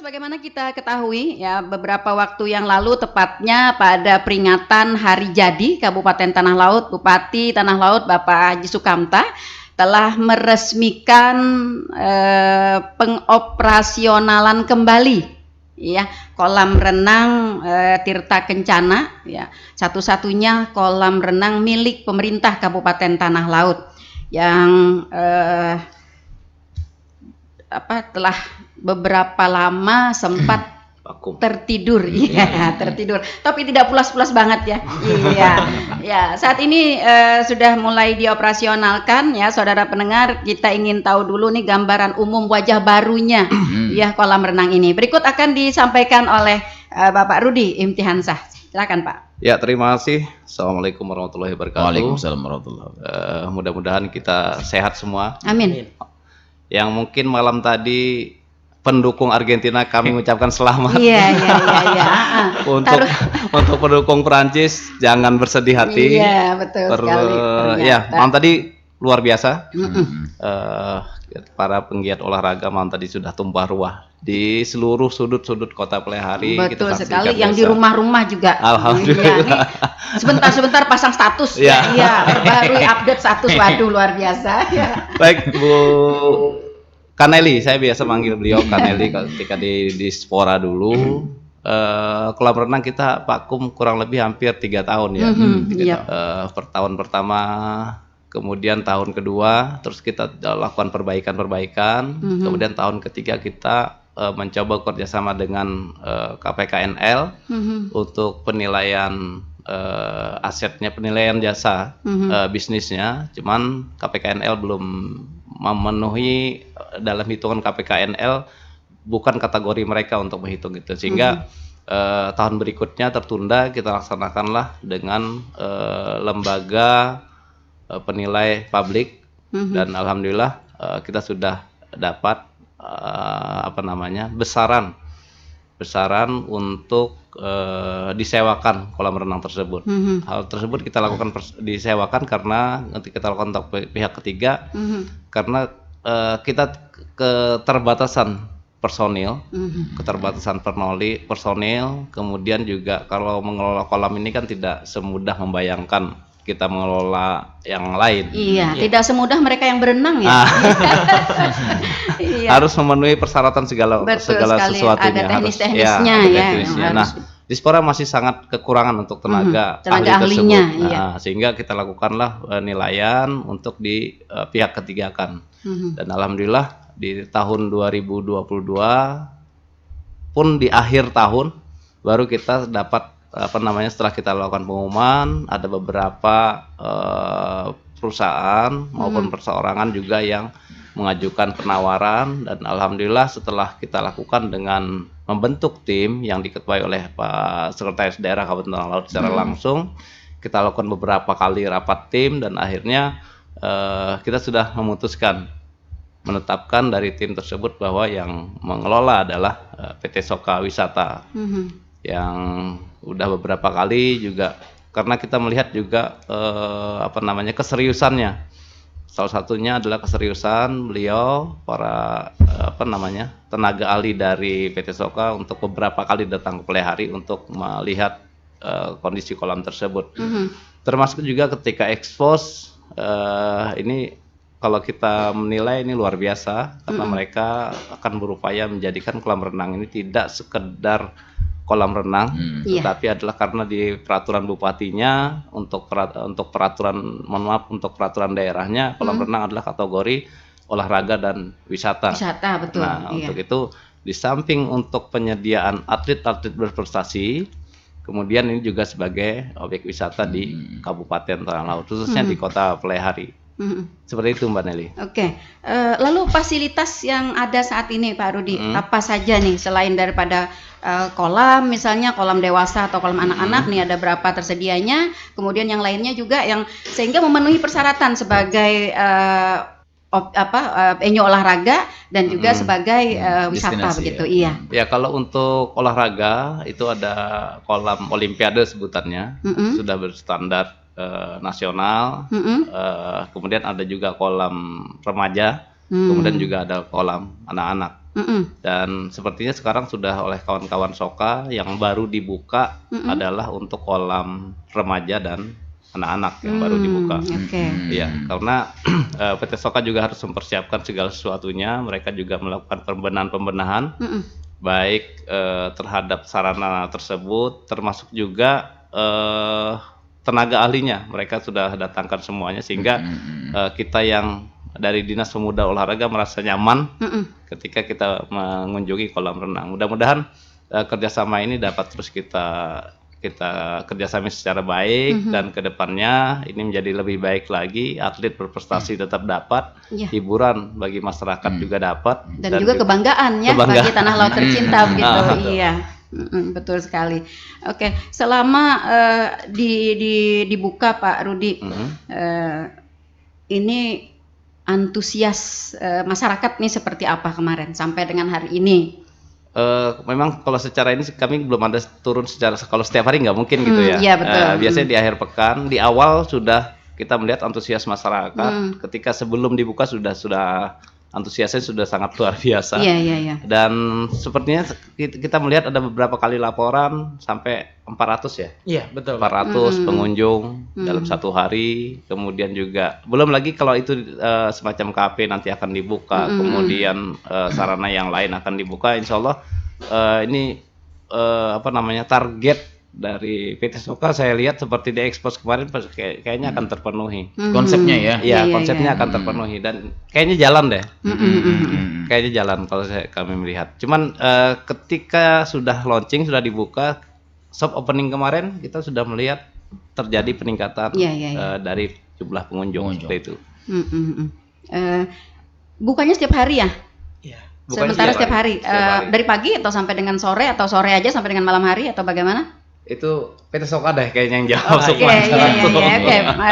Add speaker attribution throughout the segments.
Speaker 1: sebagaimana kita ketahui ya beberapa waktu yang lalu tepatnya pada peringatan Hari Jadi Kabupaten Tanah Laut, Bupati Tanah Laut Bapak Haji Sukamta telah meresmikan pengoperasionalan kembali ya kolam renang Tirta Kencana ya, satu-satunya kolam renang milik pemerintah Kabupaten Tanah Laut yang telah beberapa lama sempat tertidur, tertidur, tapi tidak pulas-pulas banget ya. Iya, ya. Saat ini sudah mulai dioperasionalkan ya, saudara pendengar. Kita ingin tahu dulu nih gambaran umum wajah barunya, ya kolam renang ini. Berikut akan disampaikan oleh Bapak Rudi Imtihansah. Silakan Pak.
Speaker 2: Ya, terima kasih. Assalamualaikum warahmatullahi wabarakatuh.
Speaker 3: Waalaikumsalam warahmatullahi wabarakatuh.
Speaker 2: Mudah-mudahan kita sehat semua.
Speaker 1: Amin.
Speaker 2: Yang mungkin malam tadi pendukung Argentina kami mengucapkan selamat.
Speaker 1: Iya.
Speaker 2: Untuk pendukung Prancis jangan bersedih hati.
Speaker 1: Iya, betul sekali.
Speaker 2: Ya, malam tadi luar biasa. Para penggiat olahraga malam tadi sudah tumpah ruah di seluruh sudut-sudut kota Plehari.
Speaker 1: Betul sekali. Yang di rumah-rumah juga.
Speaker 2: Alhamdulillah.
Speaker 1: Sebentar pasang status. Iya, baru update status. Waduh, luar biasa. Ya.
Speaker 2: Baik, Bu Kaneli, saya biasa manggil beliau Kaneli ketika di Spora dulu. Kolam renang kita vakum kurang lebih hampir 3 tahun ya. Per tahun pertama, kemudian tahun kedua, terus kita lakukan perbaikan. Kemudian tahun ketiga kita mencoba kerjasama dengan KPKNL untuk penilaian asetnya, penilaian jasa bisnisnya. Cuman KPKNL belum memenuhi dalam hitungan KPKNL, bukan kategori mereka untuk menghitung itu, sehingga tahun berikutnya tertunda. Kita laksanakanlah dengan lembaga penilai publik, dan alhamdulillah kita sudah dapat besaran untuk disewakan kolam renang tersebut. Hal tersebut kita lakukan disewakan karena nanti kita lakukan untuk pihak ketiga, karena kita keterbatasan personil, kemudian juga kalau mengelola kolam ini kan tidak semudah membayangkan kita mengelola yang lain.
Speaker 1: Iya, tidak semudah mereka yang berenang ya.
Speaker 2: Harus memenuhi persyaratan segala sesuatunya.
Speaker 1: Ada teknis-teknisnya ya.
Speaker 2: Nah, di Spora masih sangat kekurangan untuk tenaga
Speaker 1: ahlinya.
Speaker 2: Nah, sehingga kita lakukanlah penilaian untuk di pihak ketiga kan. Dan alhamdulillah di tahun 2022 pun di akhir tahun baru kita dapat setelah kita lakukan pengumuman, ada beberapa perusahaan maupun perseorangan juga yang mengajukan penawaran, dan alhamdulillah setelah kita lakukan dengan membentuk tim yang diketuai oleh Pak Sekretaris Daerah Kabupaten Tanah Laut secara langsung, kita lakukan beberapa kali rapat tim, dan akhirnya kita sudah menetapkan dari tim tersebut bahwa yang mengelola adalah PT Soka Wisata. Yang udah beberapa kali juga, karena kita melihat juga keseriusannya. Salah satunya adalah keseriusan beliau, para tenaga ahli dari PT Soka untuk beberapa kali datang ke Plehari untuk melihat kondisi kolam tersebut. Termasuk juga ketika expose, ini kalau kita menilai ini luar biasa, karena mereka akan berupaya menjadikan kolam renang ini tidak sekedar kolam renang, tetapi adalah karena di peraturan bupatinya untuk peraturan daerahnya, kolam renang adalah kategori olahraga dan wisata.
Speaker 1: Betul.
Speaker 2: Nah, untuk itu di samping untuk penyediaan atlet-atlet berprestasi, kemudian ini juga sebagai objek wisata di Kabupaten Tanah Laut, khususnya di Kota Plehari. Seperti itu Mbak Nelly.
Speaker 1: Oke. Lalu fasilitas yang ada saat ini Pak Rudi, apa saja nih selain daripada kolam, misalnya kolam dewasa atau kolam anak-anak nih ada berapa tersedianya, kemudian yang lainnya juga yang sehingga memenuhi persyaratan sebagai venue olahraga dan juga sebagai wisata begitu. Iya.
Speaker 2: Ya, kalau untuk olahraga itu ada kolam olimpiade sebutannya, sudah berstandar nasional. Kemudian ada juga kolam remaja, kemudian juga ada kolam anak-anak. Dan sepertinya sekarang sudah oleh kawan-kawan Soka yang baru dibuka adalah untuk kolam remaja dan anak-anak yang baru dibuka. Iya, karena PT Soka juga harus mempersiapkan segala sesuatunya. Mereka juga melakukan pembenahan baik terhadap sarana tersebut, termasuk juga tenaga ahlinya. Mereka sudah datangkan semuanya sehingga kita yang dari Dinas Pemuda Olahraga merasa nyaman ketika kita mengunjungi kolam renang. Mudah-mudahan kerjasama ini dapat terus kita kerjasama secara baik dan kedepannya ini menjadi lebih baik lagi. Atlet berprestasi tetap dapat, hiburan bagi masyarakat juga dapat,
Speaker 1: dan juga kebanggaan ya bagi tanah laut tercinta begitu. Iya. Betul sekali. Oke, selama dibuka Pak Rudi, ini antusias masyarakat nih seperti apa kemarin sampai dengan hari ini?
Speaker 2: Memang kalau secara ini kami belum ada turun secara, kalau setiap hari nggak mungkin gitu ya.
Speaker 1: Iya, betul.
Speaker 2: Biasanya di akhir pekan, di awal sudah kita melihat antusias masyarakat. Ketika sebelum dibuka sudah antusiasnya sudah sangat luar biasa.
Speaker 1: Iya.
Speaker 2: Dan sepertinya kita melihat ada beberapa kali laporan sampai 400 ya.
Speaker 4: Iya, betul.
Speaker 2: 400 pengunjung dalam satu hari. Kemudian juga belum lagi kalau itu semacam kafe nanti akan dibuka, kemudian sarana yang lain akan dibuka. Insya Allah ini target dari PT Soka saya lihat seperti di Expos kemarin kayaknya akan terpenuhi.
Speaker 3: Konsepnya ya?
Speaker 2: Iya, konsepnya akan terpenuhi dan kayaknya jalan deh. Kayaknya jalan kalau kami melihat. Cuman ketika sudah launching, sudah dibuka, soft opening kemarin kita sudah melihat terjadi peningkatan dari jumlah pengunjung seperti itu.
Speaker 1: Bukannya setiap hari ya?
Speaker 2: Iya.
Speaker 1: Sementara setiap hari. Dari pagi atau sampai dengan sore atau sore aja sampai dengan malam hari atau bagaimana?
Speaker 2: Itu PT Soka deh kayaknya yang jawab.
Speaker 1: Oke,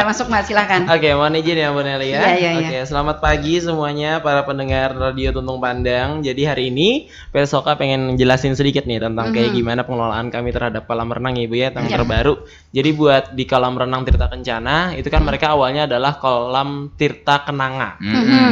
Speaker 1: masuk Mbak, silakan.
Speaker 4: Oke, mohon izin ya Bu Nelly ya.
Speaker 1: Iya.
Speaker 4: Oke, selamat pagi semuanya para pendengar Radio Tuntung Pandang. Jadi hari ini PT Soka pengen jelasin sedikit nih tentang kayak gimana pengelolaan kami terhadap kolam renang ya Bu ya, yang terbaru. Jadi buat di kolam renang Tirta Kencana itu kan mereka awalnya adalah kolam Tirta Kenanga.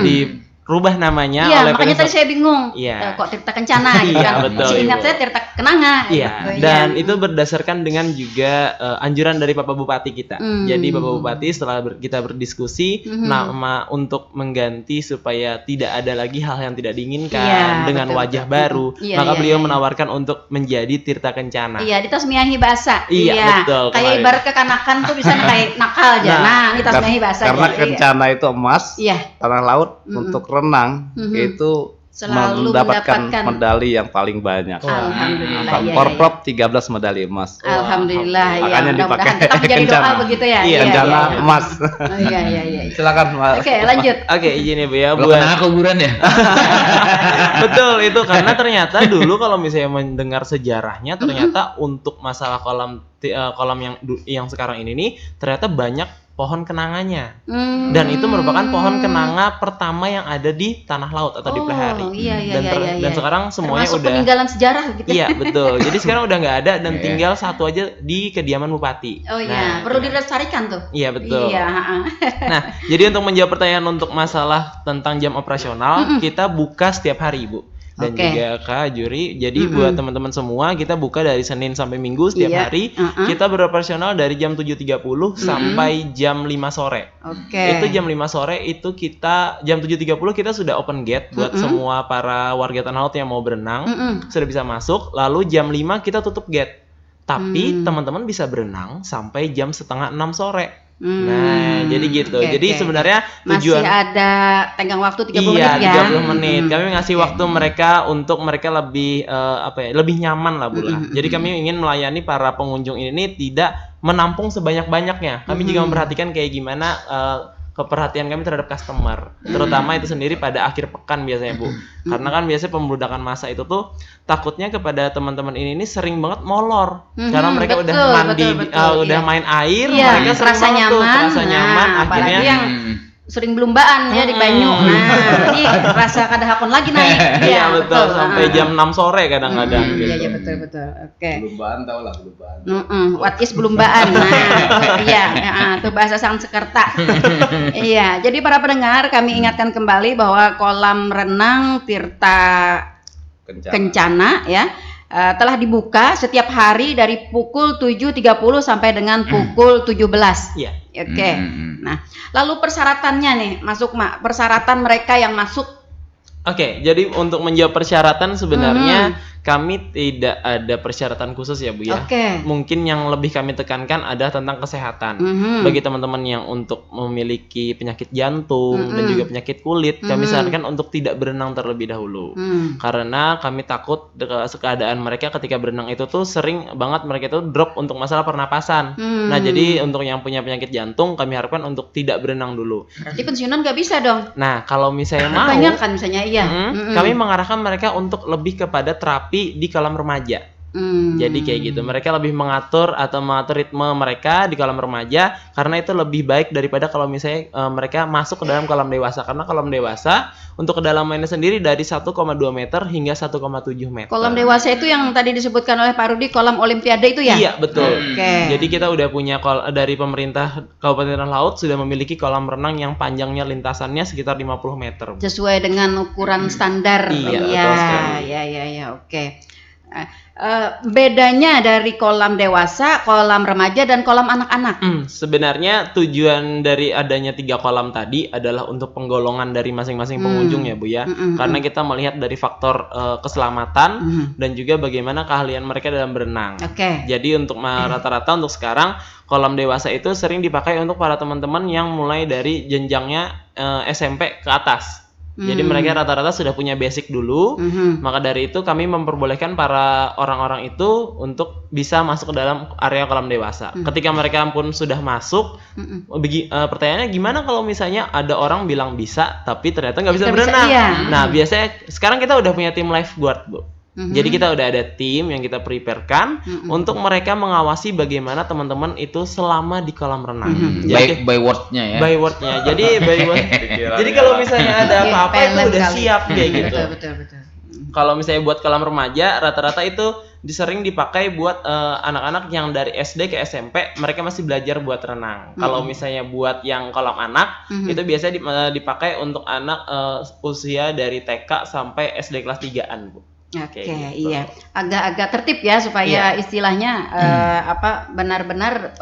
Speaker 4: Dirubah namanya oleh
Speaker 1: makanya tadi saya bingung. Kok Tirta Kencana gitu kan. Ingat saya Tirta Kenanga.
Speaker 4: Iya, dan itu berdasarkan dengan juga anjuran dari Bapak Bupati kita. Jadi Bapak Bupati setelah kita berdiskusi nama untuk mengganti supaya tidak ada lagi hal yang tidak diinginkan dengan wajah baru, maka beliau menawarkan untuk menjadi Tirta Kencana.
Speaker 1: Iya, di Tasmiyahi Basah.
Speaker 4: Iya, betul.
Speaker 1: Kayak ibarat kekanakan tuh bisa kayak nakal aja. Nah, ini Tasmiyahi Basah.
Speaker 2: Karena Kencana itu emas, tanah laut untuk renang itu
Speaker 1: selalu
Speaker 2: mendapatkan medali yang paling banyak.
Speaker 1: Alhamdulillah.
Speaker 2: Korprop 13 medali emas.
Speaker 1: Alhamdulillah.
Speaker 2: Makanya dipakai
Speaker 1: tetap menjadi doa begitu ya.
Speaker 2: Kencana emas.
Speaker 1: Iya.
Speaker 2: Silakan Mas.
Speaker 1: Oke, lanjut.
Speaker 4: Oke, izin ya Bu ya.
Speaker 3: Belum kena kuburan ya?
Speaker 4: Betul itu, karena ternyata dulu kalau misalnya mendengar sejarahnya ternyata untuk masalah kolam yang sekarang ini nih ternyata banyak pohon kenangannya, dan itu merupakan pohon kenanga pertama yang ada di tanah laut atau di Plehari. Dan sekarang semuanya
Speaker 1: termasuk
Speaker 4: udah
Speaker 1: peninggalan sejarah gitu.
Speaker 4: Iya betul. Jadi sekarang udah nggak ada dan tinggal satu aja di kediaman bupati.
Speaker 1: Perlu dilestarikan tuh.
Speaker 4: Iya betul.
Speaker 1: Iya.
Speaker 4: Nah, jadi untuk menjawab pertanyaan untuk masalah tentang jam operasional, kita buka setiap hari Bu. Dan juga Kak Juri, jadi buat teman-teman semua kita buka dari Senin sampai Minggu setiap hari. Kita beroperasional dari jam 7.30 sampai jam 5 sore. Itu jam 5 sore itu kita jam 7.30 kita sudah open gate buat semua para warga tanah laut yang mau berenang sudah bisa masuk. Lalu jam 5 kita tutup gate. Tapi teman-teman bisa berenang sampai jam setengah 6 sore. Nah, jadi gitu. Jadi sebenarnya tujuan
Speaker 1: masih ada tenggang waktu 30 menit ya.
Speaker 4: Iya, 30 menit. Kami ngasih waktu mereka untuk mereka lebih lebih nyaman lah Bu. Jadi kami ingin melayani para pengunjung ini tidak menampung sebanyak-banyaknya. Kami juga memperhatikan kayak gimana keperhatian kami terhadap customer, terutama itu sendiri pada akhir pekan biasanya Bu. Karena kan biasanya pembludakan massa itu tuh takutnya kepada teman-teman ini sering banget molor. Karena mereka udah mandi, udah main air, mereka
Speaker 1: terasa nyaman,
Speaker 4: akhirnya
Speaker 1: yang sering belumbaan ya di Banyu. Nah, ini rasa kadahapun lagi naik.
Speaker 4: Iya betul, sampai jam 6 sore kadang-kadang gitu.
Speaker 1: Iya betul. Oke.
Speaker 2: Belumbaan tau lah belumbaan.
Speaker 1: What is belumbaan? Nah, itu bahasa Sanskerta. Iya, jadi para pendengar kami ingatkan kembali bahwa kolam renang Tirta Kencana ya. Telah dibuka setiap hari dari pukul 7.30 sampai dengan pukul 17.
Speaker 4: Iya.
Speaker 1: Oke. Nah, lalu persyaratannya nih, Mas Sukma, persyaratan mereka yang masuk.
Speaker 4: Oke, jadi untuk menjawab persyaratan sebenarnya kami tidak ada persyaratan khusus ya Bu ya.
Speaker 1: Oke.
Speaker 4: Mungkin yang lebih kami tekankan ada tentang kesehatan. Bagi teman-teman yang untuk memiliki penyakit jantung dan juga penyakit kulit, kami sarankan untuk tidak berenang terlebih dahulu. Karena kami takut keadaan mereka ketika berenang itu tuh sering banget mereka itu drop untuk masalah pernapasan. Nah, jadi untuk yang punya penyakit jantung kami harapkan untuk tidak berenang dulu.
Speaker 1: Berarti pensiunan nggak bisa dong?
Speaker 4: Nah, kalau misalnya mau,
Speaker 1: banyak kan misalnya iya.
Speaker 4: Kami mengarahkan mereka untuk lebih kepada terapi di kolam remaja. Jadi kayak gitu. Mereka lebih mengatur ritme mereka di kolam remaja karena itu lebih baik daripada kalau misalnya mereka masuk ke dalam kolam dewasa. Karena kolam dewasa untuk kedalamannya sendiri dari 1,2 meter hingga 1,7 meter.
Speaker 1: Kolam dewasa itu yang tadi disebutkan oleh Pak Rudi, kolam Olimpiade itu ya?
Speaker 4: Iya, betul.
Speaker 1: Oke.
Speaker 4: Jadi kita udah punya dari pemerintah Kabupaten Laut sudah memiliki kolam renang yang panjangnya lintasannya sekitar 50 meter.
Speaker 1: Sesuai dengan ukuran standar.
Speaker 4: Iya, betul sekali.
Speaker 1: Iya, oke. Bedanya dari kolam dewasa, kolam remaja, dan kolam anak-anak.
Speaker 4: Sebenarnya tujuan dari adanya 3 kolam tadi adalah untuk penggolongan dari masing-masing pengunjung ya Bu ya. Karena kita melihat dari faktor keselamatan dan juga bagaimana keahlian mereka dalam berenang.
Speaker 1: Oke.
Speaker 4: Jadi untuk rata-rata untuk sekarang kolam dewasa itu sering dipakai untuk para teman-teman yang mulai dari jenjangnya SMP ke atas. Jadi mereka rata-rata sudah punya basic dulu, maka dari itu kami memperbolehkan para orang-orang itu untuk bisa masuk ke dalam area kolam dewasa. Ketika mereka pun sudah masuk, pertanyaannya gimana kalau misalnya ada orang bilang bisa, tapi ternyata nggak bisa berenang. Nah, biasanya sekarang kita udah punya tim lifeguard, Bu. Jadi kita udah ada tim yang kita preparekan untuk mereka mengawasi bagaimana teman-teman itu selama di kolam renang. Jadi
Speaker 3: by word-nya ya.
Speaker 4: By word-nya. Jadi jadi kalau misalnya ada apa-apa itu udah siap kayak gitu.
Speaker 1: Betul.
Speaker 4: Kalau misalnya buat kolam remaja rata-rata itu sering dipakai buat anak-anak yang dari SD ke SMP, mereka masih belajar buat renang. Kalau misalnya buat yang kolam anak itu biasanya dipakai untuk anak usia dari TK sampai SD kelas 3-an, Bu.
Speaker 1: Oke,
Speaker 4: gitu.
Speaker 1: iya. Agak-agak tertib ya supaya istilahnya benar-benar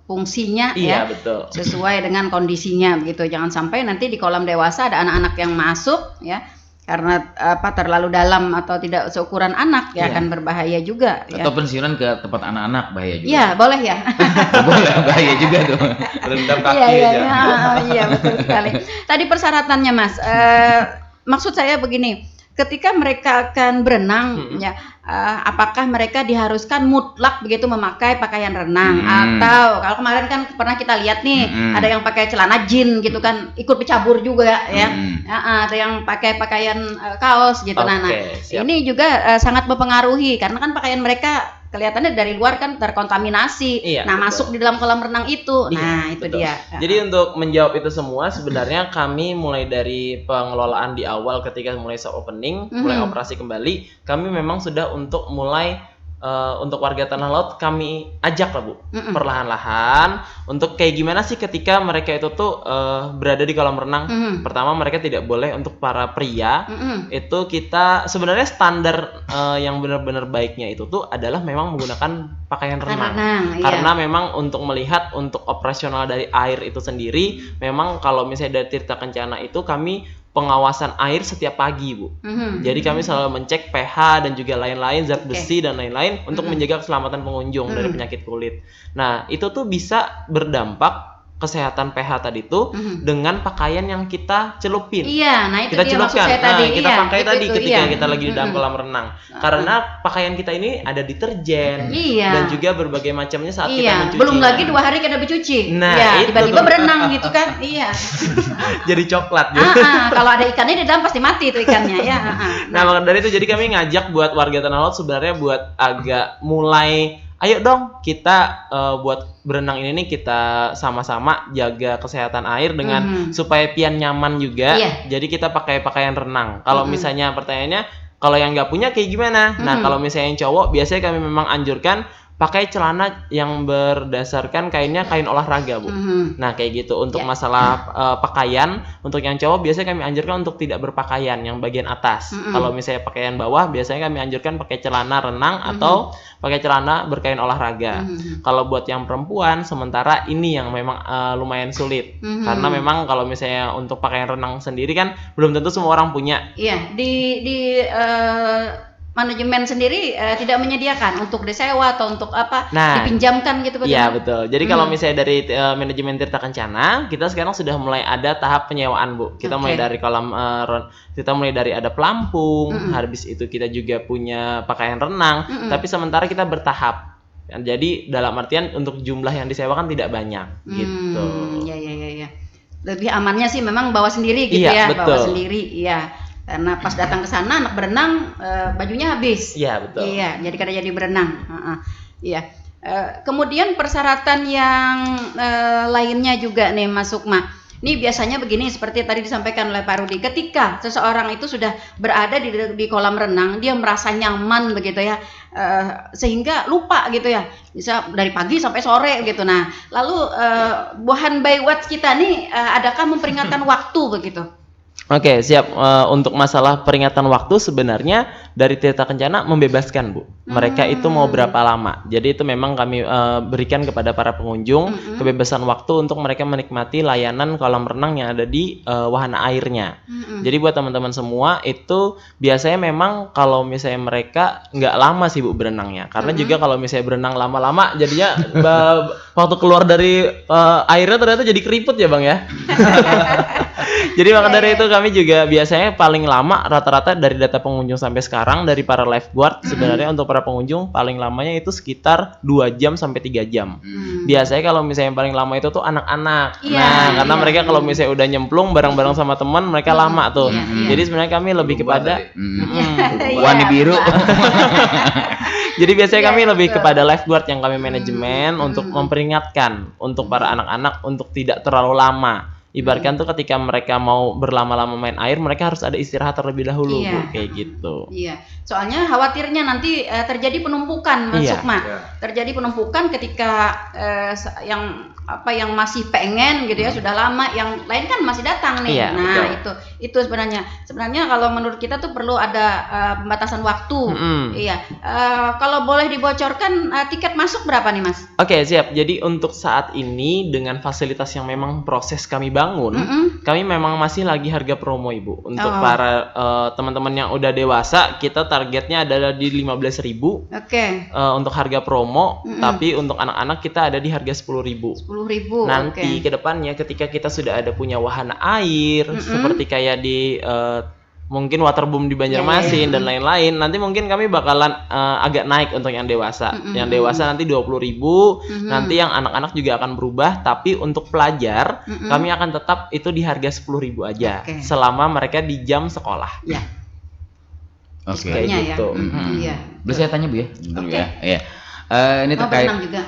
Speaker 1: fungsinya
Speaker 4: Iya,
Speaker 1: ya
Speaker 4: betul.
Speaker 1: sesuai dengan kondisinya begitu. Jangan sampai nanti di kolam dewasa ada anak-anak yang masuk ya karena terlalu dalam atau tidak seukuran anak ya akan berbahaya juga ya.
Speaker 3: Atau pensiunan ke tempat anak-anak bahaya juga.
Speaker 1: Iya, boleh ya.
Speaker 3: Boleh, bahaya juga tuh.
Speaker 2: Rendam kaki aja.
Speaker 1: Iya, betul sekali. Tadi persyaratannya Mas, maksud saya begini. Ketika mereka akan berenang, ya, apakah mereka diharuskan mutlak begitu memakai pakaian renang atau kalau kemarin kan pernah kita lihat nih ada yang pakai celana jeans gitu kan ikut bercabur juga ya, ada yang pakai pakaian kaos gitu. Nah, ini juga sangat mempengaruhi karena kan pakaian mereka kelihatannya dari luar kan terkontaminasi. Nah, betul. Masuk di dalam kolam renang itu. Nah, itu betul. Dia.
Speaker 4: Jadi untuk menjawab itu semua sebenarnya kami mulai dari pengelolaan di awal ketika mulai soft opening, mulai operasi kembali, kami memang sudah untuk mulai untuk warga Tanah Laut kami ajak lah Bu, perlahan-lahan untuk kayak gimana sih ketika mereka itu tuh berada di kolam renang. Pertama mereka tidak boleh untuk para pria itu kita sebenarnya standar yang benar-benar baiknya itu tuh adalah memang menggunakan pakaian renang. Karena memang untuk melihat untuk operasional dari air itu sendiri, memang kalau misalnya dari Tirta Kencana itu kami pengawasan air setiap pagi, Bu. Jadi kami selalu mencek pH dan juga lain-lain, zat besi dan lain-lain untuk menjaga keselamatan pengunjung dari penyakit kulit. Nah, itu tuh bisa berdampak kesehatan pH tadi itu dengan pakaian yang kita celupin.
Speaker 1: Iya, nah itu
Speaker 4: kita
Speaker 1: dia
Speaker 4: celupkan.
Speaker 1: Maksud saya tadi.
Speaker 4: Kita pakai
Speaker 1: itu,
Speaker 4: tadi ketika kita lagi di dalam kolam renang. Karena pakaian kita ini ada deterjen dan juga berbagai macamnya saat kita mencuci.
Speaker 1: Belum lagi 2 hari kita bercuci.
Speaker 4: Nah,
Speaker 1: tiba-tiba berenang gitu kan. Iya.
Speaker 4: Jadi coklat gitu.
Speaker 1: Kalau ada ikannya di dalam pasti mati itu ikannya ya.
Speaker 4: Nah, maka dari itu jadi kami ngajak buat warga Tanah Laut sebenarnya buat agak mulai ayo dong kita buat berenang ini nih kita sama-sama jaga kesehatan air dengan supaya pian nyaman juga. Jadi kita pakai pakaian renang. Kalau misalnya pertanyaannya kalau yang nggak punya kayak gimana? Nah, kalau misalnya yang cowok biasanya kami memang anjurkan pakai celana yang berdasarkan kainnya kain olahraga, Bu. Nah, kayak gitu. Untuk masalah pakaian, untuk yang cowok biasanya kami anjurkan untuk tidak berpakaian yang bagian atas. Kalau misalnya pakaian bawah, biasanya kami anjurkan pakai celana renang atau pakai celana berkain olahraga. Kalau buat yang perempuan, sementara ini yang memang lumayan sulit. Karena memang kalau misalnya untuk pakaian renang sendiri kan belum tentu semua orang punya.
Speaker 1: Iya, di manajemen sendiri tidak menyediakan untuk disewa atau untuk apa, dipinjamkan gitu bagaimana?
Speaker 4: Iya, betul. Jadi kalau misalnya dari manajemen Tirta Kencana, kita sekarang sudah mulai ada tahap penyewaan, Bu. Kita mulai dari kolam kita mulai dari ada pelampung, habis itu kita juga punya pakaian renang, tapi sementara kita bertahap. Jadi dalam artian untuk jumlah yang disewakan tidak banyak gitu.
Speaker 1: Iya. Lebih amannya sih memang bawa sendiri gitu
Speaker 4: betul.
Speaker 1: Bawa sendiri, iya. Karena pas datang ke sana anak berenang bajunya habis.
Speaker 4: Iya, betul.
Speaker 1: Iya, jadi kada jadi berenang. Iya. Kemudian persyaratan yang lainnya juga nih Mas Sukma. Ini biasanya begini seperti tadi disampaikan oleh Pak Rudi. Ketika seseorang itu sudah berada di kolam renang, dia merasa nyaman begitu ya, sehingga lupa gitu ya, bisa dari pagi sampai sore gitu. Nah, lalu Bohan Baywatch kita nih adakah memperingatkan waktu begitu?
Speaker 4: Oke, siap. Untuk masalah peringatan waktu sebenarnya dari Tirta Kencana membebaskan, Bu. Mereka itu mau berapa lama. Jadi itu memang kami berikan kepada para pengunjung kebebasan waktu untuk mereka menikmati layanan kolam renang yang ada di wahana airnya. Jadi buat teman-teman semua itu biasanya memang kalau misalnya mereka nggak lama sih, Bu, berenangnya. Karena juga kalau misalnya berenang lama-lama jadinya waktu keluar dari airnya ternyata jadi keriput ya, Bang ya. Jadi maka dari itu kami juga biasanya paling lama rata-rata dari data pengunjung sampai sekarang dari para lifeguard sebenarnya untuk para pengunjung paling lamanya itu sekitar 2 jam sampai 3 jam. Biasanya kalau misalnya yang paling lama itu tuh anak-anak. Karena mereka kalau misalnya udah nyemplung bareng-bareng sama teman mereka lama tuh. Jadi sebenarnya kami lebih kepada
Speaker 3: warna biru.
Speaker 4: Jadi biasanya kami lebih kepada lifeguard yang kami manajemen untuk memperingatkan untuk para anak-anak untuk tidak terlalu lama. Ibaratkan tuh ketika mereka mau berlama-lama main air, mereka harus ada istirahat terlebih dahulu, Bu, kayak gitu.
Speaker 1: Iya, soalnya khawatirnya nanti terjadi penumpukan, Mas Sukma. Terjadi penumpukan ketika yang masih pengen gitu ya, sudah lama, yang lain kan masih datang nih. Itu sebenarnya kalau menurut kita tuh perlu ada pembatasan waktu. Iya. Kalau boleh dibocorkan tiket masuk berapa nih, Mas?
Speaker 4: Oke, siap. Jadi untuk saat ini dengan fasilitas yang memang proses kami bangun, kami memang masih lagi harga promo, Ibu. Untuk para teman-teman yang udah dewasa, kita targetnya adalah di 15.000. Untuk harga promo, tapi untuk anak-anak kita ada di harga 10.000. Nanti ke depannya ketika kita sudah ada punya wahana air seperti kayak di mungkin waterboom di Banjarmasin dan lain-lain, nanti mungkin kami bakalan agak naik untuk yang dewasa. Yang dewasa nanti 20.000, nanti yang anak-anak juga akan berubah, tapi untuk pelajar kami akan tetap itu di harga 10.000 aja selama mereka di jam sekolah.
Speaker 3: Kayak
Speaker 4: gitu.
Speaker 3: Boleh saya tanya, Bu ya? Ini terkait
Speaker 1: juga.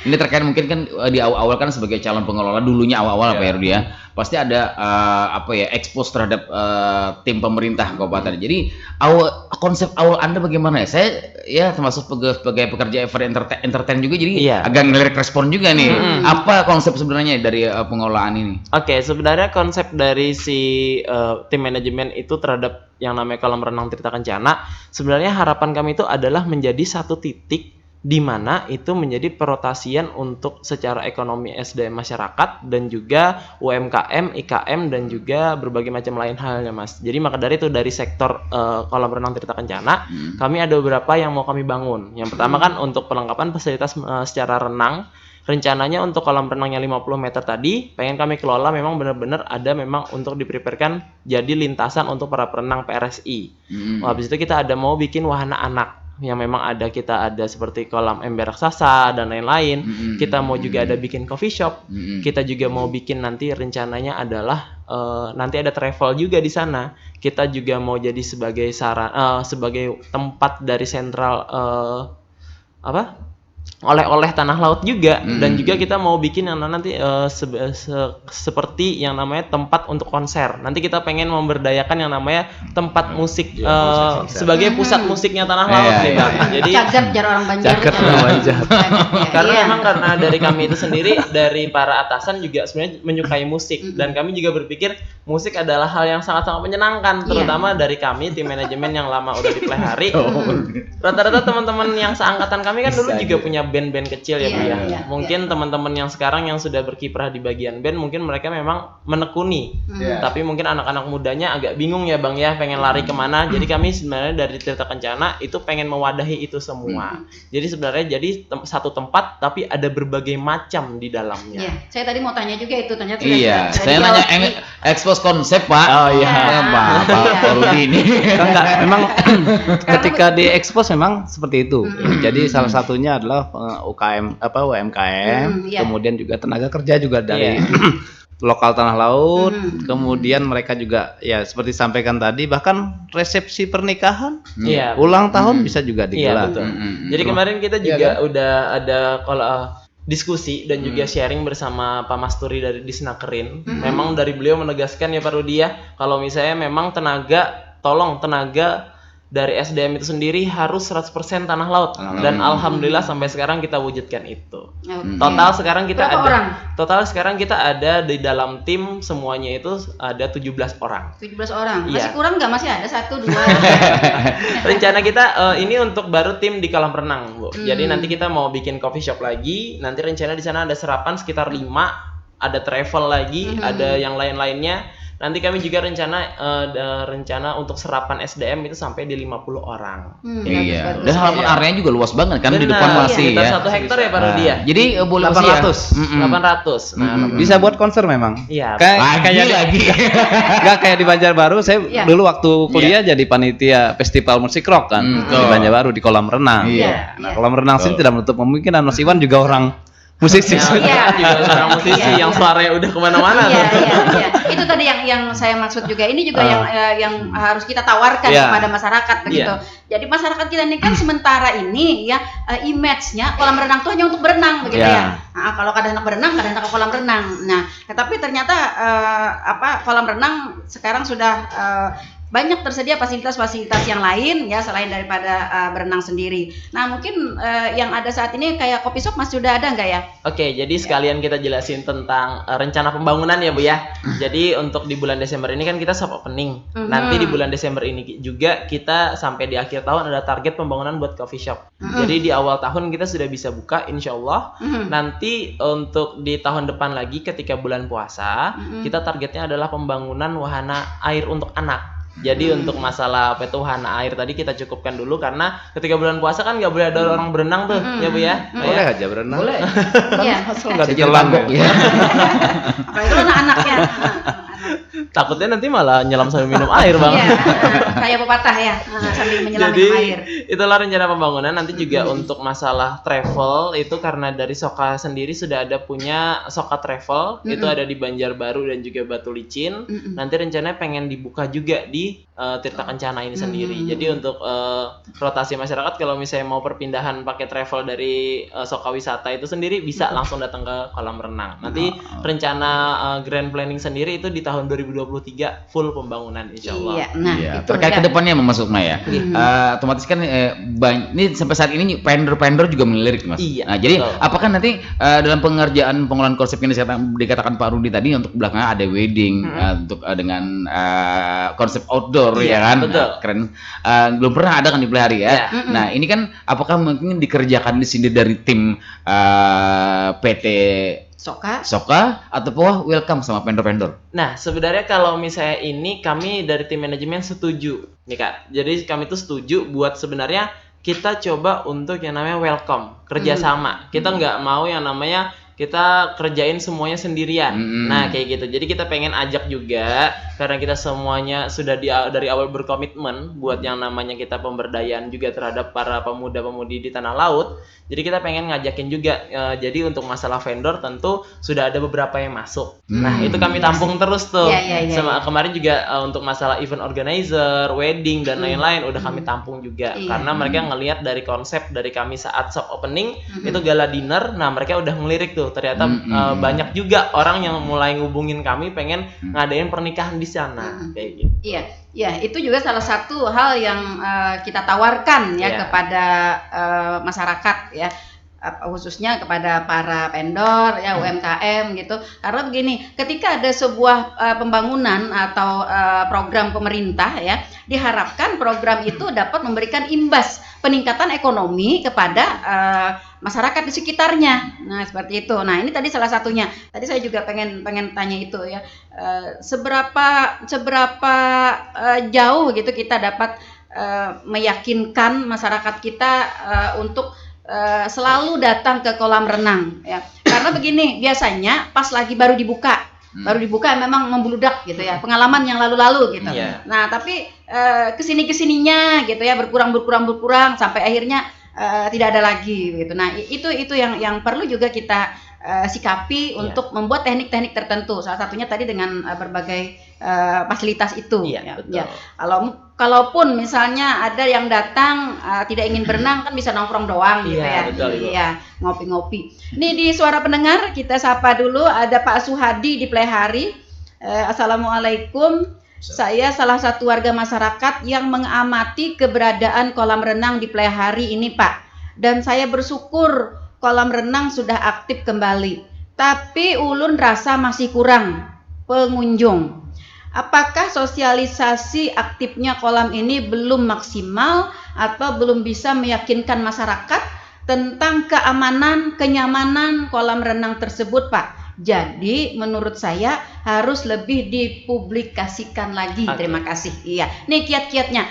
Speaker 3: Ini terkait mungkin kan di awal-awal kan sebagai calon pengelola dulunya awal-awal Pak Rudi ya, pasti ada expose terhadap tim pemerintah kabupaten. Jadi konsep awal Anda bagaimana ya? Saya ya termasuk sebagai pekerja event entertain juga, jadi agak ngelirik respon juga nih. Apa konsep sebenarnya dari pengelolaan ini? Oke,
Speaker 4: sebenarnya konsep dari si tim manajemen itu terhadap yang namanya kolam renang Tirta Kencana, sebenarnya harapan kami itu adalah menjadi satu titik di mana itu menjadi perotasian untuk secara ekonomi SDM masyarakat dan juga UMKM, IKM dan juga berbagai macam lain halnya, Mas. Jadi maka dari itu dari sektor kolam renang Tirta Kencana, kami ada beberapa yang mau kami bangun. Yang pertama kan untuk perlengkapan fasilitas secara renang. Rencananya untuk kolam renangnya 50 meter tadi pengen kami kelola memang benar-benar ada memang untuk dipreparekan jadi lintasan untuk para perenang PRSI. Habis itu kita ada mau bikin wahana anak yang memang kita ada seperti kolam ember raksasa dan lain-lain. Kita mau juga ada bikin coffee shop. Kita juga mau bikin nanti rencananya adalah nanti ada travel juga di sana. Kita juga mau jadi sebagai sebagai tempat dari sentral oleh-oleh tanah laut juga, dan juga kita mau bikin yang nanti seperti yang namanya tempat untuk konser. Nanti kita pengen memberdayakan yang namanya tempat musik sebagai pusat musiknya tanah laut gitu. Jadi
Speaker 1: Cagat jar orang Banjar.
Speaker 4: karena memang karena dari kami itu sendiri, dari para atasan juga sebenarnya menyukai musik, dan kami juga berpikir musik adalah hal yang sangat-sangat menyenangkan, terutama dari kami tim manajemen yang lama udah dipelihari. Rata-rata teman-teman yang seangkatan kami kan dulu juga punya band-band kecil ya Bu ya. Mungkin teman-teman yang sekarang yang sudah berkiprah di bagian band mungkin mereka memang menekuni. Tapi mungkin anak-anak mudanya agak bingung ya Bang ya, pengen lari kemana. Jadi kami sebenarnya dari Tirta Kencana itu pengen mewadahi itu semua. Jadi sebenarnya satu tempat tapi ada berbagai macam di dalamnya.
Speaker 1: Iya, saya tadi mau tanya juga itu, ternyata
Speaker 3: saya nanya ekspos konsep Pak. Pak Rudi ini.
Speaker 2: Enggak, memang ketika diekspos memang seperti itu. Jadi salah satunya adalah UMKM, kemudian juga tenaga kerja juga dari lokal tanah laut, kemudian mereka juga ya seperti sampaikan tadi, bahkan resepsi pernikahan, ulang tahun bisa juga digelar.
Speaker 4: Betul. Jadi kemarin kita juga udah ada diskusi dan juga sharing bersama Pak Masturi dari Disnakerin. Memang dari beliau menegaskan ya Pak Rudi ya, kalau misalnya memang tenaga dari SDM itu sendiri harus 100% tanah laut, dan alhamdulillah sampai sekarang kita wujudkan itu. Total sekarang kita ada di dalam tim semuanya itu ada 17 orang.
Speaker 1: 17 orang. Masih kurang nggak? Masih ada 1, 2.
Speaker 4: Rencana kita ini untuk baru tim di kolam renang, Bu. Jadi nanti kita mau bikin coffee shop lagi. Nanti rencana di sana ada serapan sekitar 5, ada travel lagi, ada yang lain-lainnya. Nanti kami juga rencana untuk serapan SDM itu sampai di 50 orang.
Speaker 3: Dan halaman areanya juga luas banget kan. Benar, di depan masih
Speaker 4: ya. 1 hektar ya Pak Rudi ya.
Speaker 3: Jadi boleh
Speaker 4: 800.
Speaker 2: Bisa buat konser memang.
Speaker 4: Iya.
Speaker 2: Kayak kayak di Banjarbaru, saya dulu waktu kuliah jadi panitia festival musik rock kan di Banjarbaru di kolam renang. Nah, kolam renang sini tidak menutup kemungkinan Mas Iwan juga orang musisi.
Speaker 4: Juga seorang musisi yang suaranya udah kemana-mana.
Speaker 1: Itu tadi yang saya maksud juga. Ini juga yang harus kita tawarkan kepada masyarakat begitu. Jadi masyarakat kita ini kan sementara ini ya image-nya kolam renang itu hanya untuk berenang begitu ya. Nah, kalau kadang nak berenang, kadang nak ke kolam renang. Nah, tetapi ternyata kolam renang sekarang sudah banyak tersedia fasilitas-fasilitas yang lain ya selain daripada berenang sendiri. Nah mungkin yang ada saat ini kayak kopi shop masih sudah ada nggak ya?
Speaker 4: Oke, jadi sekalian kita jelasin tentang rencana pembangunan ya Bu ya. Jadi untuk di bulan Desember ini kan kita soft opening. Nanti di bulan Desember ini juga kita sampai di akhir tahun ada target pembangunan buat coffee shop. Jadi di awal tahun kita sudah bisa buka insya Allah. Nanti untuk di tahun depan lagi ketika bulan puasa kita targetnya adalah pembangunan wahana air untuk anak. Jadi untuk masalah wahana air tadi kita cukupkan dulu karena ketika bulan puasa kan nggak boleh ada orang berenang tuh ya Bu ya.
Speaker 2: Boleh aja berenang.
Speaker 3: Boleh.
Speaker 2: Asal nggak ditelan ya.
Speaker 1: Apalagi kalau anak-anaknya.
Speaker 4: Takutnya nanti malah nyelam sambil minum air Bang.
Speaker 1: Kayak pepatah ya, sambil menyelam minum air.
Speaker 4: Itulah rencana pembangunan. Nanti juga untuk masalah travel itu karena dari Soka sendiri sudah ada punya Soka Travel, itu ada di Banjarbaru dan juga Batu Licin. Nanti rencananya pengen dibuka juga di Tirta Kencana ini sendiri. Jadi untuk rotasi masyarakat kalau misalnya mau perpindahan pakai travel dari Soka Wisata itu sendiri bisa langsung datang ke kolam renang. Nanti rencana grand planning sendiri itu di tahun 2023 full pembangunan insyaallah.
Speaker 3: Terkait ke depannya Mas Sukma ya. Otomatis kan ini sampai saat ini vendor juga melirik Mas. Nah, jadi apakah nanti dalam pengerjaan pengolahan konsep yang dikatakan Pak Rudi tadi untuk belakangnya ada wedding untuk dengan konsep outdoor ya kan? Keren. Belum pernah ada kan di Pelihari ya. Nah, ini kan apakah mungkin dikerjakan di sini dari tim PT Soka atau welcome sama vendor-vendor?
Speaker 4: Nah, sebenarnya kalau misalnya ini kami dari tim manajemen setuju nih Kak. Jadi kami tuh setuju buat sebenarnya kita coba untuk yang namanya welcome, kerjasama. Kita nggak mau yang namanya kita kerjain semuanya sendirian. Nah, kayak gitu. Jadi kita pengen ajak juga karena kita semuanya sudah dari awal berkomitmen buat yang namanya kita pemberdayaan juga terhadap para pemuda-pemudi di tanah laut. Jadi kita pengen ngajakin juga, jadi untuk masalah vendor tentu sudah ada beberapa yang masuk. Nah itu kami tampung terus tuh. Sama kemarin juga untuk masalah event organizer, wedding dan lain-lain udah kami tampung juga. Karena mereka ngelihat dari konsep dari kami saat shop opening itu gala dinner. Nah mereka udah ngelirik tuh ternyata banyak juga orang yang mulai ngubungin kami pengen ngadain pernikahan di sana kayak gitu.
Speaker 1: Iya, itu juga salah satu hal yang kita tawarkan ya kepada masyarakat ya, khususnya kepada para vendor ya, UMKM gitu. Karena begini, ketika ada sebuah pembangunan atau program pemerintah ya, diharapkan program itu dapat memberikan imbas peningkatan ekonomi kepada masyarakat di sekitarnya. Nah, seperti itu. Nah, ini tadi salah satunya. Tadi saya juga pengen tanya itu ya. Seberapa jauh gitu kita dapat meyakinkan masyarakat kita untuk selalu datang ke kolam renang ya. Karena begini, biasanya pas lagi baru dibuka memang membludak gitu ya, pengalaman yang lalu-lalu gitu. Nah, tapi kesininya gitu ya, berkurang sampai akhirnya tidak ada lagi gitu. Nah, itu yang perlu juga kita sikapi untuk membuat teknik-teknik tertentu. Salah satunya tadi dengan berbagai fasilitas itu.
Speaker 4: Betul.
Speaker 1: Kalaupun misalnya ada yang datang tidak ingin berenang, kan bisa nongkrong doang gitu ya.
Speaker 4: Betul,
Speaker 1: iya, ngopi-ngopi. Ini di suara pendengar kita sapa dulu, ada Pak Suhadi di Plehari. Assalamualaikum. Saya salah satu warga masyarakat yang mengamati keberadaan kolam renang di Plehari ini, Pak. Dan saya bersyukur kolam renang sudah aktif kembali. Tapi ulun rasa masih kurang pengunjung. Apakah sosialisasi aktifnya kolam ini belum maksimal atau belum bisa meyakinkan masyarakat tentang keamanan, kenyamanan kolam renang tersebut, Pak? Jadi menurut saya harus lebih dipublikasikan lagi. Terima kasih. Iya. Ini kiat-kiatnya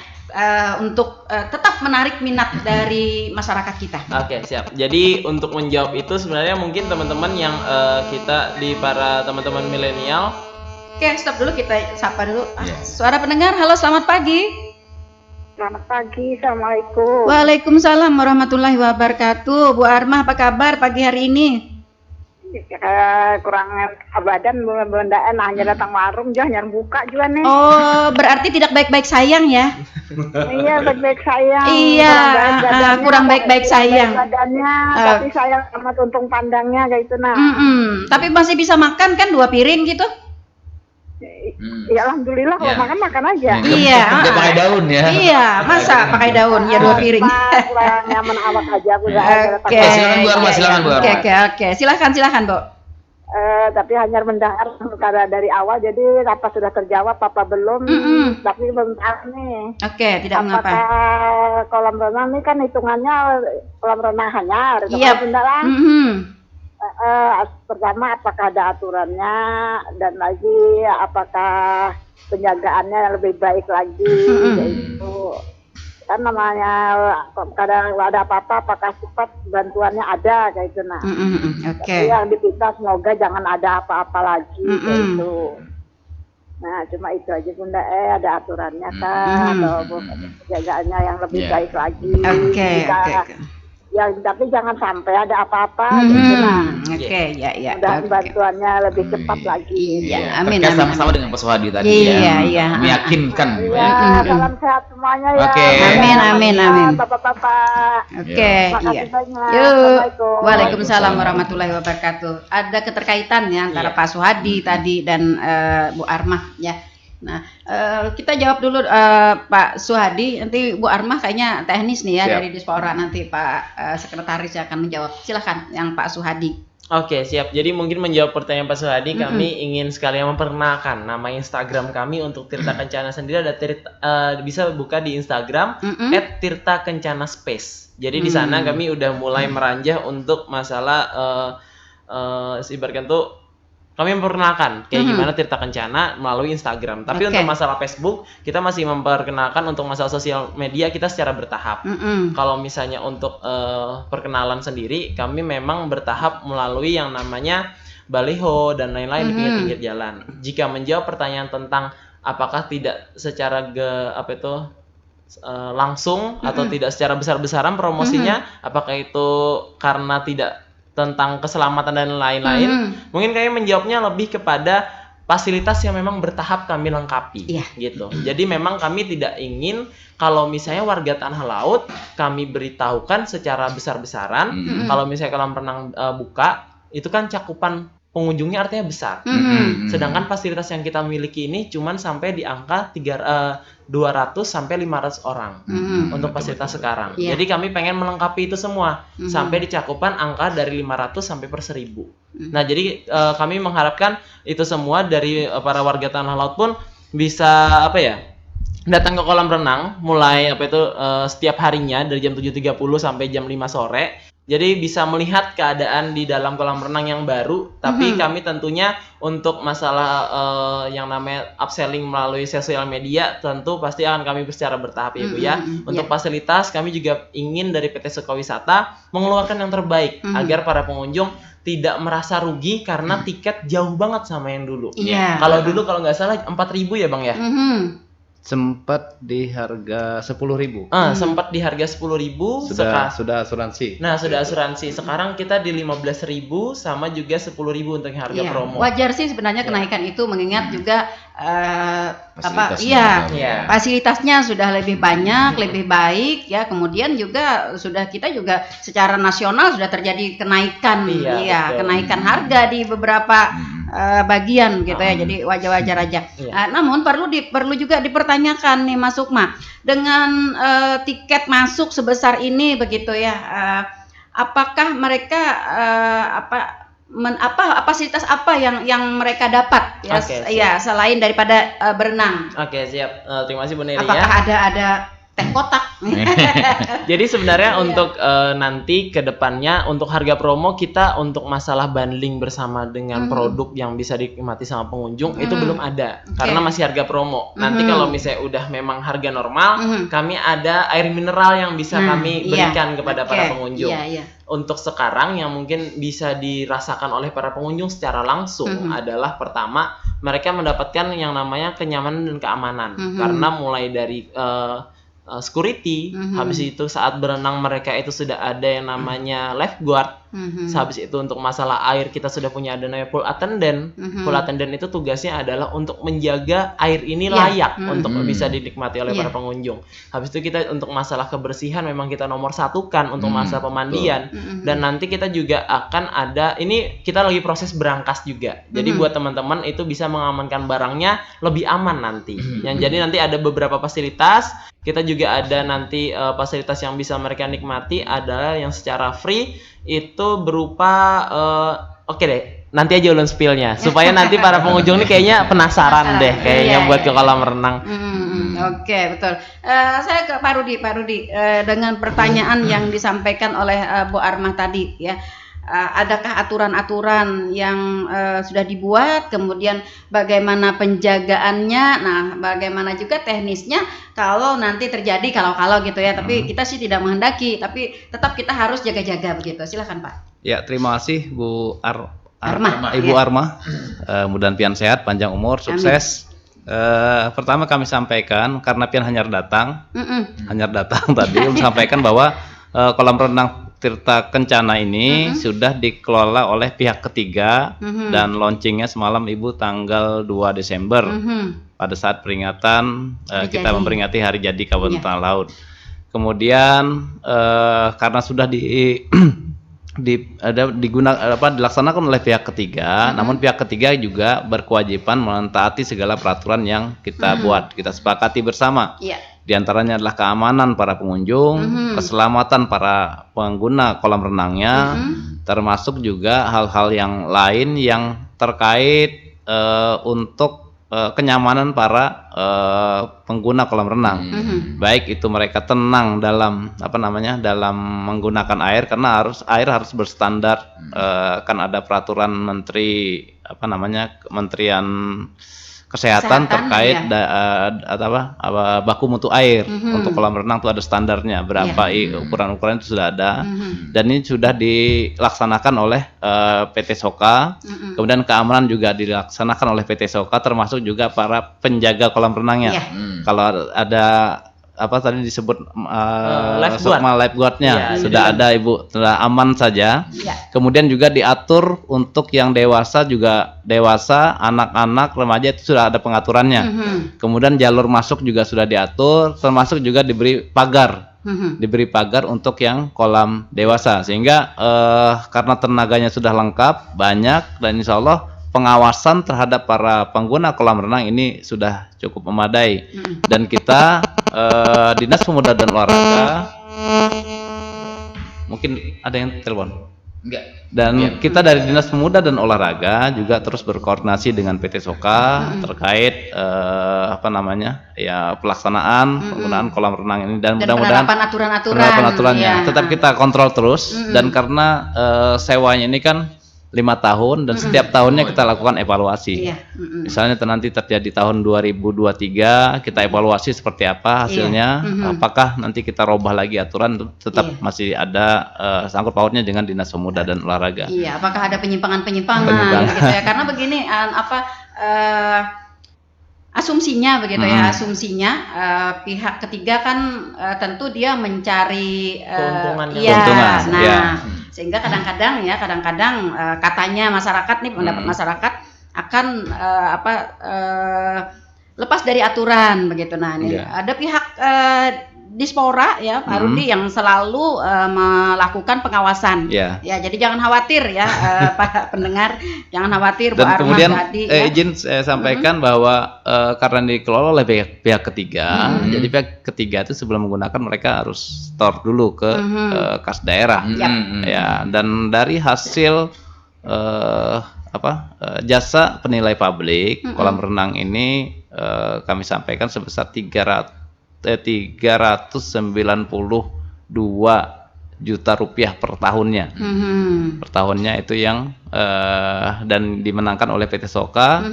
Speaker 1: untuk tetap menarik minat dari masyarakat kita.
Speaker 4: Oke, siap. Jadi untuk menjawab itu sebenarnya mungkin teman-teman yang kita di para teman-teman milenial.
Speaker 1: Oke, stop dulu, kita sapa dulu. Suara pendengar, halo, selamat pagi.
Speaker 5: Selamat pagi, Assalamualaikum.
Speaker 1: Waalaikumsalam warahmatullahi wabarakatuh. Bu Armah, apa kabar pagi hari ini?
Speaker 5: Kurang badan belum hanya datang warung juga hanya buka juga nih.
Speaker 1: Oh, berarti tidak baik-baik sayang ya?
Speaker 5: Iya, baik-baik sayang.
Speaker 1: Iya, kurang baik-baik sayang.
Speaker 5: Badannya, tapi sayang sama tuntung pandangnya kayak itu nah.
Speaker 1: Tapi masih bisa makan kan 2 piring gitu?
Speaker 5: Ya alhamdulillah kalau makan aja.
Speaker 1: Iya.
Speaker 3: Dia pakai daun ya.
Speaker 1: Iya, masa pakai daun ya 2 piring.
Speaker 5: Nyaman awak aja aku.
Speaker 1: Oke.
Speaker 3: Silakan Bu Armah.
Speaker 1: Oke. Silakan Bu.
Speaker 5: Tapi hanya mendengar karena dari awal, jadi apa sudah terjawab apa belum? Tapi belum tahu nih.
Speaker 1: Oke, tidak mengapa.
Speaker 5: Apakah kolam renang ini kan hitungannya kolam renang hanyar?
Speaker 1: Iya.
Speaker 5: Pertama, apakah ada aturannya, dan lagi apakah penjagaannya lebih baik lagi? Itu kan namanya kadang ada apa-apa, apakah cepat bantuannya ada kayak itu nah.
Speaker 1: Oke.
Speaker 5: Yang dipinta semoga jangan ada apa-apa lagi kayak itu. Nah, cuma itu aja Bunda, ada aturannya kan, atau penjagaannya yang lebih baik lagi.
Speaker 1: Oke.
Speaker 5: Ya, tapi jangan sampai ada apa-apa gitu nah.
Speaker 1: Oke, ya.
Speaker 5: Dan bantuannya lebih cepat lagi.
Speaker 1: Iya, amin.
Speaker 3: Sama-sama dengan Pak Suhadi tadi
Speaker 1: Iya.
Speaker 3: Meyakinkan.
Speaker 5: Iya, salam sehat semuanya ya.
Speaker 3: Oke.
Speaker 1: Amin.
Speaker 5: Bapak-bapak.
Speaker 1: Oke, iya.
Speaker 5: Banyak.
Speaker 1: Yuk. Waalaikumsalam warahmatullahi wabarakatuh. Ada keterkaitan ya antara Pak Suhadi tadi dan Bu Armah ya. Nah, kita jawab dulu Pak Suhadi, nanti Bu Armah kayaknya teknis nih ya. Siap. Dari Dispora, nanti Pak Sekretaris akan menjawab. Silakan yang Pak Suhadi.
Speaker 4: Oke, siap. Jadi mungkin menjawab pertanyaan Pak Suhadi, kami ingin sekalian memperkenalkan nama Instagram kami untuk Tirta Kencana sendiri. Ada bisa buka di Instagram @tirtakencana_space. Jadi di sana kami udah mulai meranjah untuk masalah ibaratkan tuh kami memperkenalkan kayak gimana Tirta Kencana melalui Instagram. Tapi untuk masalah Facebook, kita masih memperkenalkan untuk masalah sosial media kita secara bertahap. Kalau misalnya untuk perkenalan sendiri, kami memang bertahap melalui yang namanya baliho dan lain-lain di pinggir-pinggir jalan. Jika menjawab pertanyaan tentang apakah tidak secara langsung atau tidak secara besar-besaran promosinya, apakah itu karena tidak tentang keselamatan dan lain-lain. Mungkin kami menjawabnya lebih kepada fasilitas yang memang bertahap kami lengkapi, gitu. Jadi memang kami tidak ingin kalau misalnya warga tanah laut kami beritahukan secara besar-besaran, kalau misalnya kolam renang buka, itu kan cakupan pengunjungnya artinya besar. Sedangkan fasilitas yang kita miliki ini cuman sampai di angka 200 sampai 500 orang untuk fasilitas sekarang. Jadi kami pengen melengkapi itu semua sampai di cakupan angka dari 500 sampai per 1000. Nah, jadi kami mengharapkan itu semua dari para warga tanah laut pun bisa datang ke kolam renang mulai setiap harinya dari jam 7.30 sampai jam 5 sore. Jadi bisa melihat keadaan di dalam kolam renang yang baru, tapi kami tentunya untuk masalah yang namanya upselling melalui sosial media tentu pasti akan kami secara bertahap ya Bu ya. Untuk fasilitas kami juga ingin dari PT Suka Wisata mengeluarkan yang terbaik agar para pengunjung tidak merasa rugi karena tiket jauh banget sama yang dulu. Kalau dulu kalau nggak salah 4.000 ya Bang ya.
Speaker 2: Sempat di harga 10.000.
Speaker 4: Sempat di harga 10.000.
Speaker 2: Sudah asuransi.
Speaker 4: Nah, sudah asuransi. Sekarang kita di 15.000 sama juga 10.000 untuk harga promo.
Speaker 1: Wajar sih sebenarnya kenaikan itu mengingat juga fasilitasnya sudah lebih banyak, lebih baik ya. Kemudian juga kita juga secara nasional sudah terjadi kenaikan, kenaikan harga di beberapa bagian gitu ya. Jadi wajar-wajar aja. Namun perlu juga dipertanyakan nih Mas Sukma, dengan tiket masuk sebesar ini begitu ya, apakah mereka fasilitas apa yang mereka dapat ya, selain daripada berenang?
Speaker 4: Siap. Terima kasih Bu Neri.
Speaker 1: Apakah ada teh kotak?
Speaker 4: Jadi sebenarnya untuk nanti ke depannya untuk harga promo kita untuk masalah bundling bersama dengan produk yang bisa dinikmati sama pengunjung itu belum ada karena masih harga promo. Nanti kalau misalnya udah memang harga normal, kami ada air mineral yang bisa kami berikan kepada para pengunjung. Untuk sekarang yang mungkin bisa dirasakan oleh para pengunjung secara langsung adalah pertama mereka mendapatkan yang namanya kenyamanan dan keamanan karena mulai dari security, habis itu saat berenang mereka itu sudah ada yang namanya lifeguard. Habis itu untuk masalah air kita sudah punya ada namanya pool attendant. Pool attendant itu tugasnya adalah untuk menjaga air ini layak untuk bisa dinikmati oleh para pengunjung. Habis itu kita untuk masalah kebersihan memang kita nomor satukan untuk masalah pemandian. Dan nanti kita juga akan ada, ini kita lagi proses berangkas juga. Jadi buat teman-teman itu bisa mengamankan barangnya lebih aman nanti. Yang jadi nanti ada beberapa fasilitas. Kita juga ada nanti fasilitas yang bisa mereka nikmati adalah yang secara free itu berupa nanti aja ulun spill-nya supaya nanti para pengunjung ini kayaknya penasaran deh kayaknya buat ke kolam renang.
Speaker 1: Betul. Saya ke Pak Rudi dengan pertanyaan yang disampaikan oleh Bu Armah tadi ya. Adakah aturan-aturan yang sudah dibuat, kemudian bagaimana penjagaannya, nah bagaimana juga teknisnya kalau nanti terjadi kalau gitu ya, tapi kita sih tidak menghendaki, tapi tetap kita harus jaga-jaga begitu. Silakan Pak.
Speaker 2: Ya, terima kasih Bu Ibu Armah, mudah-mudahan pian sehat, panjang umur, sukses. Pertama kami sampaikan karena pian hanya datang tadi sampaikan bahwa kolam renang Tirta Kencana ini sudah dikelola oleh pihak ketiga dan launchingnya semalam Ibu tanggal 2 Desember pada saat peringatan kita memperingati Hari Jadi Kabupaten Tanah Laut. Kemudian karena sudah dilaksanakan oleh pihak ketiga, namun pihak ketiga juga berkewajiban mentaati segala peraturan yang kita buat, kita sepakati bersama. Di antaranya adalah keamanan para pengunjung, keselamatan para pengguna kolam renangnya, termasuk juga hal-hal yang lain yang terkait untuk kenyamanan para pengguna kolam renang. Baik itu mereka tenang dalam dalam menggunakan air karena air harus berstandar, kan ada peraturan Kementerian kesehatan terkait baku mutu air. Untuk kolam renang itu ada standarnya berapa, ukuran-ukuran itu sudah ada. Dan ini sudah dilaksanakan oleh PT Soka. Kemudian keamanan juga dilaksanakan oleh PT Soka, termasuk juga para penjaga kolam renangnya. Kalau ada tadi disebut lifeguardnya sudah ada Ibu, sudah aman saja. Kemudian juga diatur untuk yang dewasa, anak-anak, remaja itu sudah ada pengaturannya. Kemudian jalur masuk juga sudah diatur, termasuk juga diberi pagar. Diberi pagar untuk yang kolam dewasa, sehingga karena tenaganya sudah lengkap, banyak, dan insya Allah pengawasan terhadap para pengguna kolam renang ini sudah cukup memadai. Dan kita Dinas Pemuda dan Olahraga, mungkin ada yang telepon?
Speaker 3: Enggak.
Speaker 2: Dan kita dari Dinas Pemuda dan Olahraga juga terus berkoordinasi dengan PT Soka terkait pelaksanaan penggunaan kolam renang ini, dan mudah-mudahan
Speaker 1: penerapan aturan-aturannya
Speaker 2: tetap kita kontrol terus. Dan karena sewanya ini kan 5 tahun, dan setiap tahunnya kita lakukan evaluasi. Misalnya nanti terjadi tahun 2023, kita evaluasi seperti apa hasilnya. Apakah nanti kita robah lagi aturan, tetap masih ada sangkut pautnya dengan Dinas Pemuda dan Olahraga.
Speaker 1: Apakah ada penyimpangan-penyimpangan gitu ya? Karena begini, asumsinya begitu ya, pihak ketiga kan tentu dia mencari keuntungan. Sehingga kadang-kadang katanya masyarakat nih, pendapat masyarakat akan lepas dari aturan begitu. Nah, ini ada pihak Dispora ya, Pak Rudi, yang selalu melakukan pengawasan. Ya, jadi jangan khawatir ya, Pak pendengar, jangan khawatir.
Speaker 2: Dan kemudian izin saya sampaikan bahwa karena dikelola oleh pihak ketiga, jadi pihak ketiga itu sebelum menggunakan mereka harus store dulu ke kas daerah. Ya, dan dari hasil jasa penilai publik kolam renang ini kami sampaikan sebesar 392 juta rupiah per tahunnya. Per tahunnya itu yang dan dimenangkan oleh PT Soka.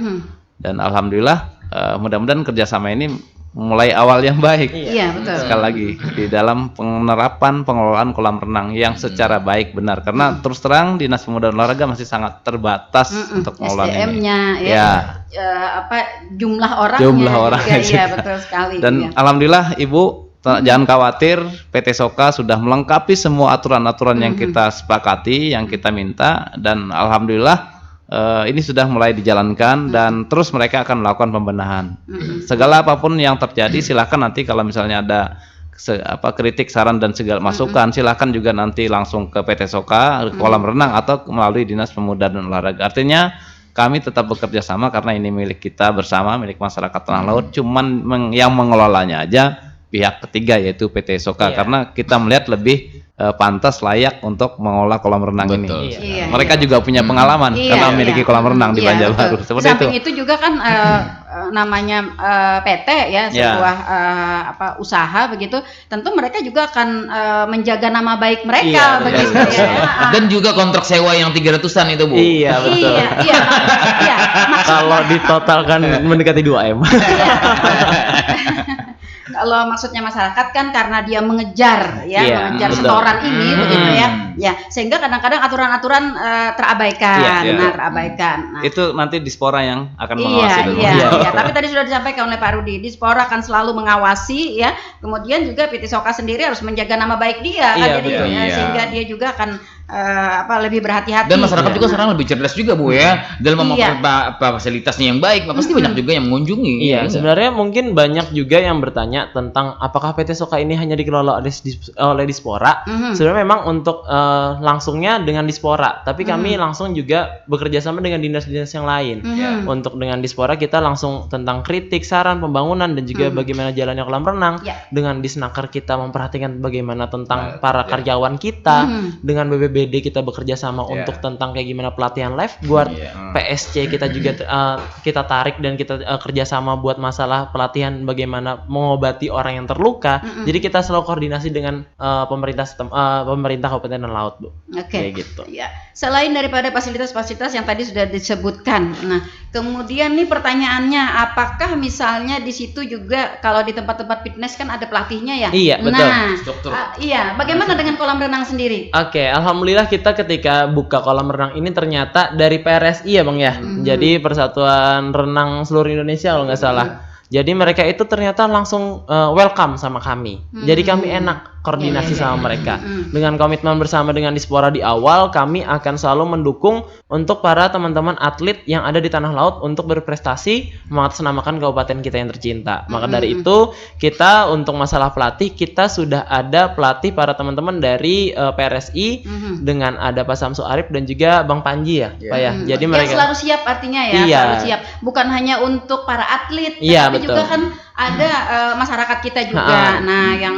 Speaker 2: Dan alhamdulillah mudah-mudahan kerjasama ini mulai awal yang baik.
Speaker 1: Betul.
Speaker 2: Sekali lagi di dalam penerapan pengelolaan kolam renang yang secara baik benar, karena terus terang Dinas Pemuda dan Olahraga masih sangat terbatas untuk pengelolaan
Speaker 1: SDM-nya jumlah orangnya juga, betul sekali.
Speaker 2: Dan alhamdulillah Ibu, jangan khawatir, PT Soka sudah melengkapi semua aturan-aturan yang kita sepakati, yang kita minta, dan alhamdulillah ini sudah mulai dijalankan, dan terus mereka akan melakukan pembenahan. Segala apapun yang terjadi, silakan nanti kalau misalnya ada kritik, saran, dan segala masukan, silakan juga nanti langsung ke PT Soka, kolam renang, atau melalui Dinas Pemuda dan Olahraga. Artinya kami tetap bekerja sama karena ini milik kita bersama, milik masyarakat Tanah Laut. Cuman yang mengelolanya aja pihak ketiga, yaitu PT Soka, karena kita melihat lebih pantas, layak untuk mengolah kolam renang ini. Mereka juga punya pengalaman karena memiliki kolam renang di Banjarbaru. Seperti
Speaker 1: samping itu juga kan namanya PT ya, sebuah usaha begitu. Tentu mereka juga akan menjaga nama baik mereka begitu ya.
Speaker 3: Dan juga kontrak sewa yang 300-an itu, Bu.
Speaker 4: Iya, betul. Kalau ditotalkan mendekati 2M.
Speaker 1: Kalau maksudnya masyarakat kan karena dia mengejar setoran ini begitu ya, sehingga kadang-kadang aturan-aturan terabaikan. Nah,
Speaker 2: itu nanti Dispora yang akan mengawasi dulu.
Speaker 1: Tapi tadi sudah disampaikan oleh Pak Rudi, Dispora akan selalu mengawasi ya. Kemudian juga PT Soka sendiri harus menjaga nama baik dia sehingga dia juga akan lebih berhati-hati.
Speaker 3: Dan masyarakat juga sekarang lebih cerdas juga, Bu, ya, dalam memakai fasilitasnya yang baik. Pasti banyak juga yang mengunjungi.
Speaker 4: Sebenarnya mungkin banyak juga yang bertanya tentang apakah PT Soka ini hanya dikelola oleh Dispora. Sebenarnya memang untuk langsungnya dengan Dispora, tapi kami langsung juga bekerja sama dengan dinas-dinas yang lain. Untuk dengan Dispora kita langsung tentang kritik, saran, pembangunan, dan juga bagaimana jalannya kolam renang. Dengan Disnaker kita memperhatikan bagaimana tentang para karyawan kita. Dengan BBBD kita bekerja sama untuk tentang kayak gimana pelatihan lifeguard. PSC kita juga kita tarik dan kita kerjasama buat masalah pelatihan bagaimana mengobati orang yang terluka. Jadi kita selalu koordinasi dengan pemerintah Kabupaten dan Laut, Bu.
Speaker 1: Kayak
Speaker 4: gitu.
Speaker 1: Selain daripada fasilitas-fasilitas yang tadi sudah disebutkan, nah Kemudian nih pertanyaannya, apakah misalnya di situ juga kalau di tempat-tempat fitness kan ada pelatihnya ya?
Speaker 4: Iya, betul.
Speaker 1: Nah,
Speaker 3: Struktur.
Speaker 1: iya. Bagaimana dengan kolam renang sendiri?
Speaker 4: Oke, alhamdulillah kita ketika buka kolam renang ini ternyata dari PRSI ya Bang ya. Jadi Persatuan Renang Seluruh Indonesia kalau nggak salah. Jadi mereka itu ternyata langsung welcome sama kami. Jadi kami enak koordinasi sama mereka. Dengan komitmen bersama dengan Dispora di awal, kami akan selalu mendukung untuk para teman-teman atlet yang ada di tanah laut untuk berprestasi mengatasnamakan kabupaten kita yang tercinta. Maka dari itu, kita untuk masalah pelatih, kita sudah ada pelatih para teman-teman dari PRSI dengan ada Pak Samsu Arif dan juga Bang Panji ya, Pak ya. Jadi
Speaker 1: Yang
Speaker 4: mereka
Speaker 1: selalu siap artinya ya,
Speaker 4: Iya.
Speaker 1: selalu siap. Bukan hanya untuk para atlet,
Speaker 4: Iya,
Speaker 1: tapi
Speaker 4: betul.
Speaker 1: juga kan ada masyarakat kita juga. Nah, yang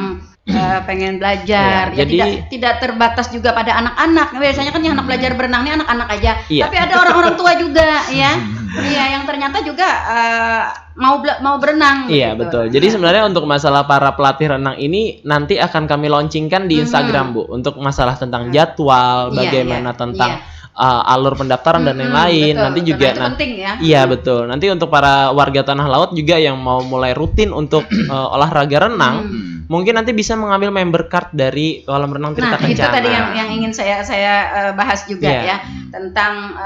Speaker 1: pengen belajar,
Speaker 4: Iya,
Speaker 1: ya
Speaker 4: jadi-
Speaker 1: tidak terbatas juga pada anak-anak. Biasanya kan yang anak belajar berenang ini anak-anak aja,
Speaker 4: Iya.
Speaker 1: tapi ada orang-orang tua juga, ya, iya, yang ternyata juga mau berenang.
Speaker 4: Iya
Speaker 1: gitu.
Speaker 4: betul. Jadi sebenarnya untuk masalah para pelatih renang ini nanti akan kami launchingkan di Instagram Bu untuk masalah tentang jadwal,
Speaker 1: Iya,
Speaker 4: bagaimana
Speaker 1: iya,
Speaker 4: tentang
Speaker 1: iya.
Speaker 4: alur pendaftaran dan lain-lain.
Speaker 1: Betul,
Speaker 4: Nanti
Speaker 1: betul.
Speaker 4: juga
Speaker 1: Nah, itu penting ya.
Speaker 4: Iya betul. Nanti untuk para warga tanah laut juga yang mau mulai rutin untuk olahraga renang, mungkin nanti bisa mengambil member card dari kolam renang Tirta
Speaker 1: Nah, itu
Speaker 4: Kencana.
Speaker 1: tadi yang ingin saya bahas juga
Speaker 4: Iya.
Speaker 1: ya, tentang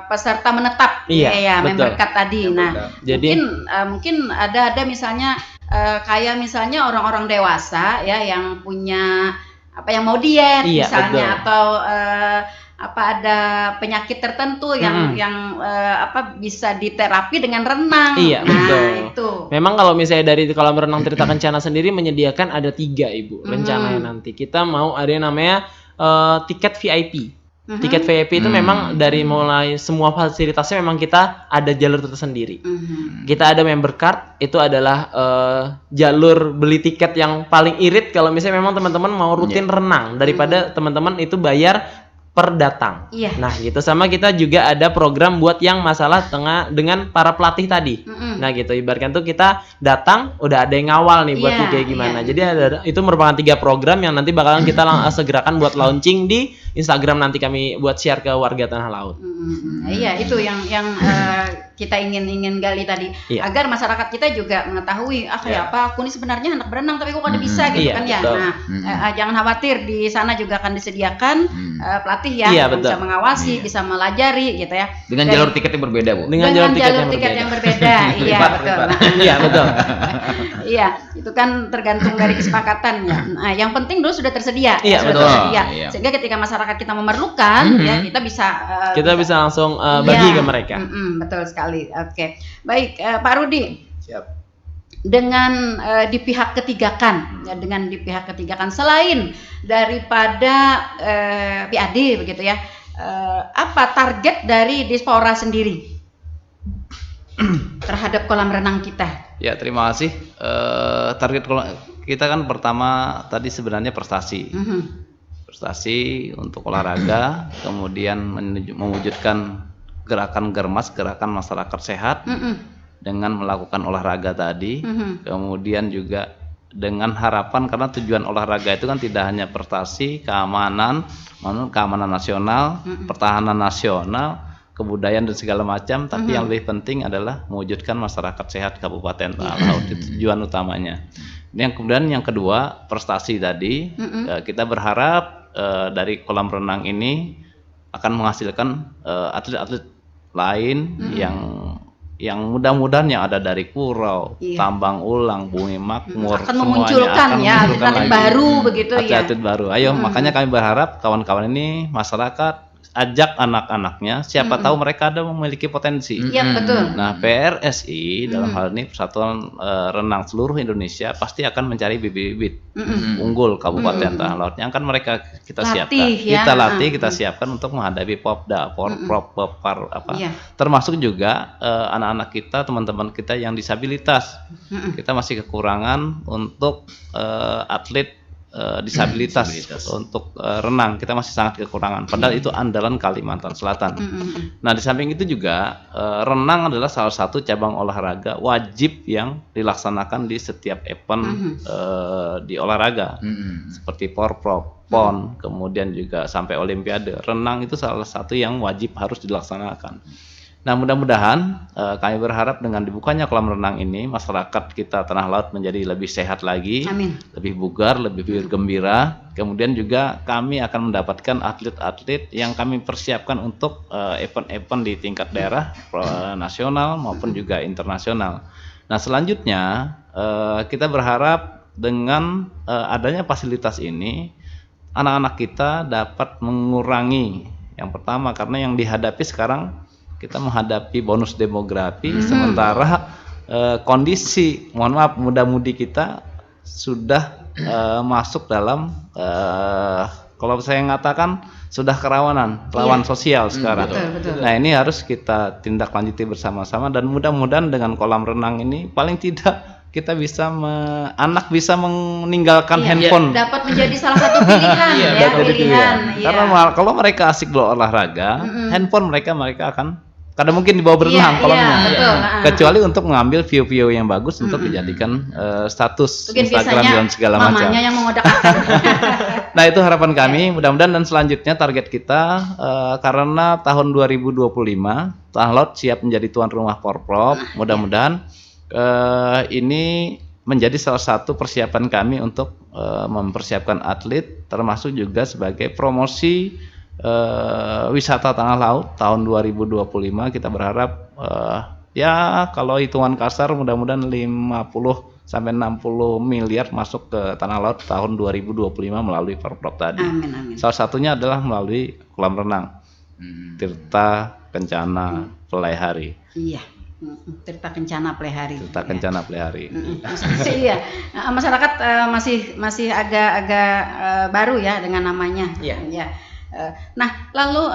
Speaker 1: peserta menetap,
Speaker 4: Iya,
Speaker 1: ya, member
Speaker 4: betul.
Speaker 1: card tadi. Nah,
Speaker 4: Jadi-
Speaker 1: mungkin ada misalnya kayak misalnya orang-orang dewasa ya yang punya yang mau diet
Speaker 4: Iya,
Speaker 1: misalnya,
Speaker 4: betul.
Speaker 1: atau ada penyakit tertentu yang bisa diterapi dengan renang.
Speaker 4: Iya,
Speaker 1: nah,
Speaker 4: betul.
Speaker 1: itu.
Speaker 4: Memang kalau misalnya dari kolam renang Tirta Kencana sendiri menyediakan ada 3 Ibu rencananya nanti. Kita mau ada yang namanya tiket VIP. Tiket VIP itu memang dari mulai semua fasilitasnya memang kita ada jalur tersendiri. Kita ada member card, itu adalah jalur beli tiket yang paling irit kalau misalnya memang teman-teman mau rutin renang daripada teman-teman itu bayar per datang.
Speaker 1: Iya.
Speaker 4: Nah, gitu. Sama kita juga ada program buat yang masalah dengan para pelatih tadi. Nah, gitu. Ibaratkan tuh kita datang udah ada yang ngawal nih buat
Speaker 1: Iya,
Speaker 4: kayak gimana.
Speaker 1: iya.
Speaker 4: Jadi itu merupakan 3 program yang nanti bakalan kita segerakan buat launching di Instagram, nanti kami buat share ke warga tanah laut.
Speaker 1: Iya, itu yang kita ingin gali tadi,
Speaker 4: Iya.
Speaker 1: agar masyarakat kita juga mengetahui kayak apa aku ini sebenarnya anak berenang tapi kok kada bisa gitu
Speaker 4: Iya,
Speaker 1: kan ya.
Speaker 4: betul.
Speaker 1: Nah, jangan khawatir, di sana juga akan disediakan pelatih ya
Speaker 4: Iya,
Speaker 1: yang
Speaker 4: betul.
Speaker 1: bisa mengawasi, bisa melajari gitu ya.
Speaker 3: Dengan
Speaker 1: Dan-
Speaker 3: jalur tiket yang berbeda, Bu.
Speaker 4: Dengan jalur tiket yang
Speaker 1: berbeda. Iya,
Speaker 3: Lipat,
Speaker 1: betul.
Speaker 3: lipat.
Speaker 1: Nah,
Speaker 4: Iya, betul.
Speaker 1: iya, itu kan tergantung dari kesepakatan ya. Nah, yang penting dulu sudah tersedia,
Speaker 4: Iya,
Speaker 1: sudah
Speaker 3: betul.
Speaker 1: tersedia.
Speaker 3: Iya.
Speaker 1: Sehingga ketika masyarakat kita memerlukan, ya kita bisa
Speaker 4: Kita bisa langsung bagi
Speaker 1: Iya.
Speaker 4: ke mereka.
Speaker 1: Betul sekali. Oke, baik, Pak Rudi.
Speaker 2: Siap.
Speaker 1: Dengan di pihak ketiga kan, selain daripada PAD begitu ya, apa target dari Dispora sendiri terhadap kolam renang kita?
Speaker 2: Ya, terima kasih. Target kita kan pertama tadi sebenarnya prestasi. Prestasi untuk olahraga, kemudian mewujudkan gerakan germas, gerakan masyarakat sehat dengan melakukan olahraga tadi. Kemudian juga dengan harapan, karena tujuan olahraga itu kan tidak hanya prestasi, keamanan nasional, pertahanan nasional, kebudayaan dan segala macam, tapi yang lebih penting adalah mewujudkan masyarakat sehat Kabupaten Tanah Laut. Itu tujuan utamanya. Kemudian yang kedua, prestasi tadi, kita berharap dari kolam renang ini akan menghasilkan atlet-atlet lain yang mudah-mudahan yang ada dari Kurau,
Speaker 1: Iya.
Speaker 2: Tambang Ulang, Bumi Makmur,
Speaker 1: Akan
Speaker 2: semuanya
Speaker 1: memunculkan
Speaker 2: akan
Speaker 1: ya
Speaker 2: memunculkan
Speaker 1: atlet
Speaker 2: lagi.
Speaker 1: baru begitu ya.
Speaker 2: Atlet-atlet baru. Ayo, makanya kami berharap kawan-kawan ini, masyarakat, ajak anak-anaknya, siapa tahu mereka ada memiliki potensi.
Speaker 1: Iya, betul.
Speaker 2: Nah, PRSI dalam hal ini Persatuan Renang Seluruh Indonesia pasti akan mencari bibit-bibit unggul Kabupaten Tanah Laut yang akan mereka kita
Speaker 1: Latih,
Speaker 2: siapkan.
Speaker 1: ya.
Speaker 2: Kita latih, kita siapkan untuk menghadapi Popda, Popar
Speaker 1: Iya.
Speaker 2: termasuk juga anak-anak kita, teman-teman kita yang disabilitas. Kita masih kekurangan untuk atlet disabilitas untuk renang, kita masih sangat kekurangan. Padahal itu andalan Kalimantan Selatan. Nah, di samping itu juga renang adalah salah satu cabang olahraga wajib yang dilaksanakan di setiap event di olahraga, seperti Porprov, PON, kemudian juga sampai Olimpiade. Renang itu salah satu yang wajib harus dilaksanakan. Nah, mudah-mudahan kami berharap dengan dibukanya kolam renang ini, masyarakat kita Tanah Laut menjadi lebih sehat lagi,
Speaker 1: Amin.
Speaker 2: lebih bugar, lebih bergembira. Kemudian juga kami akan mendapatkan atlet-atlet yang kami persiapkan untuk event-event di tingkat daerah, nasional maupun juga internasional. Nah, selanjutnya kita berharap dengan adanya fasilitas ini, anak-anak kita dapat mengurangi, yang pertama karena yang dihadapi sekarang kita menghadapi bonus demografi, sementara kondisi, mohon maaf, muda-mudi kita sudah masuk dalam kalau saya mengatakan sudah kerawanan, rawan sosial sekarang.
Speaker 1: Betul.
Speaker 2: Nah, ini harus kita tindak lanjuti bersama-sama, dan mudah-mudahan dengan kolam renang ini paling tidak kita bisa anak bisa meninggalkan handphone.
Speaker 1: Dapat menjadi salah satu pilihan ya, pilihan.
Speaker 2: Karena kalau mereka asik berolahraga, handphone mereka akan kadang mungkin dibawa berenang kolamnya. Kecuali untuk mengambil view-view yang bagus untuk dijadikan status
Speaker 1: Mungkin
Speaker 2: Instagram dan segala macam.
Speaker 1: Mamanya yang mengodak-atik.
Speaker 2: Nah, itu harapan kami. Mudah-mudahan dan selanjutnya target kita karena tahun 2025 Tanah Laut siap menjadi tuan rumah Porprov. Mudah-mudahan ini menjadi salah satu persiapan kami untuk mempersiapkan atlet, termasuk juga sebagai promosi wisata Tanah Laut tahun 2025. Kita berharap ya kalau hitungan kasar mudah-mudahan 50 sampai 60 miliar masuk ke Tanah Laut tahun 2025 melalui Porprov tadi.
Speaker 1: Amin.
Speaker 2: Salah satunya adalah melalui kolam renang Tirta Kencana Pelaihari.
Speaker 1: Iya. Tirta Kencana Pelaihari.
Speaker 2: Tirta Kencana Pelaihari.
Speaker 1: Iya. Masyarakat masih agak baru ya dengan namanya.
Speaker 4: Iya.
Speaker 1: Ya. Nah, lalu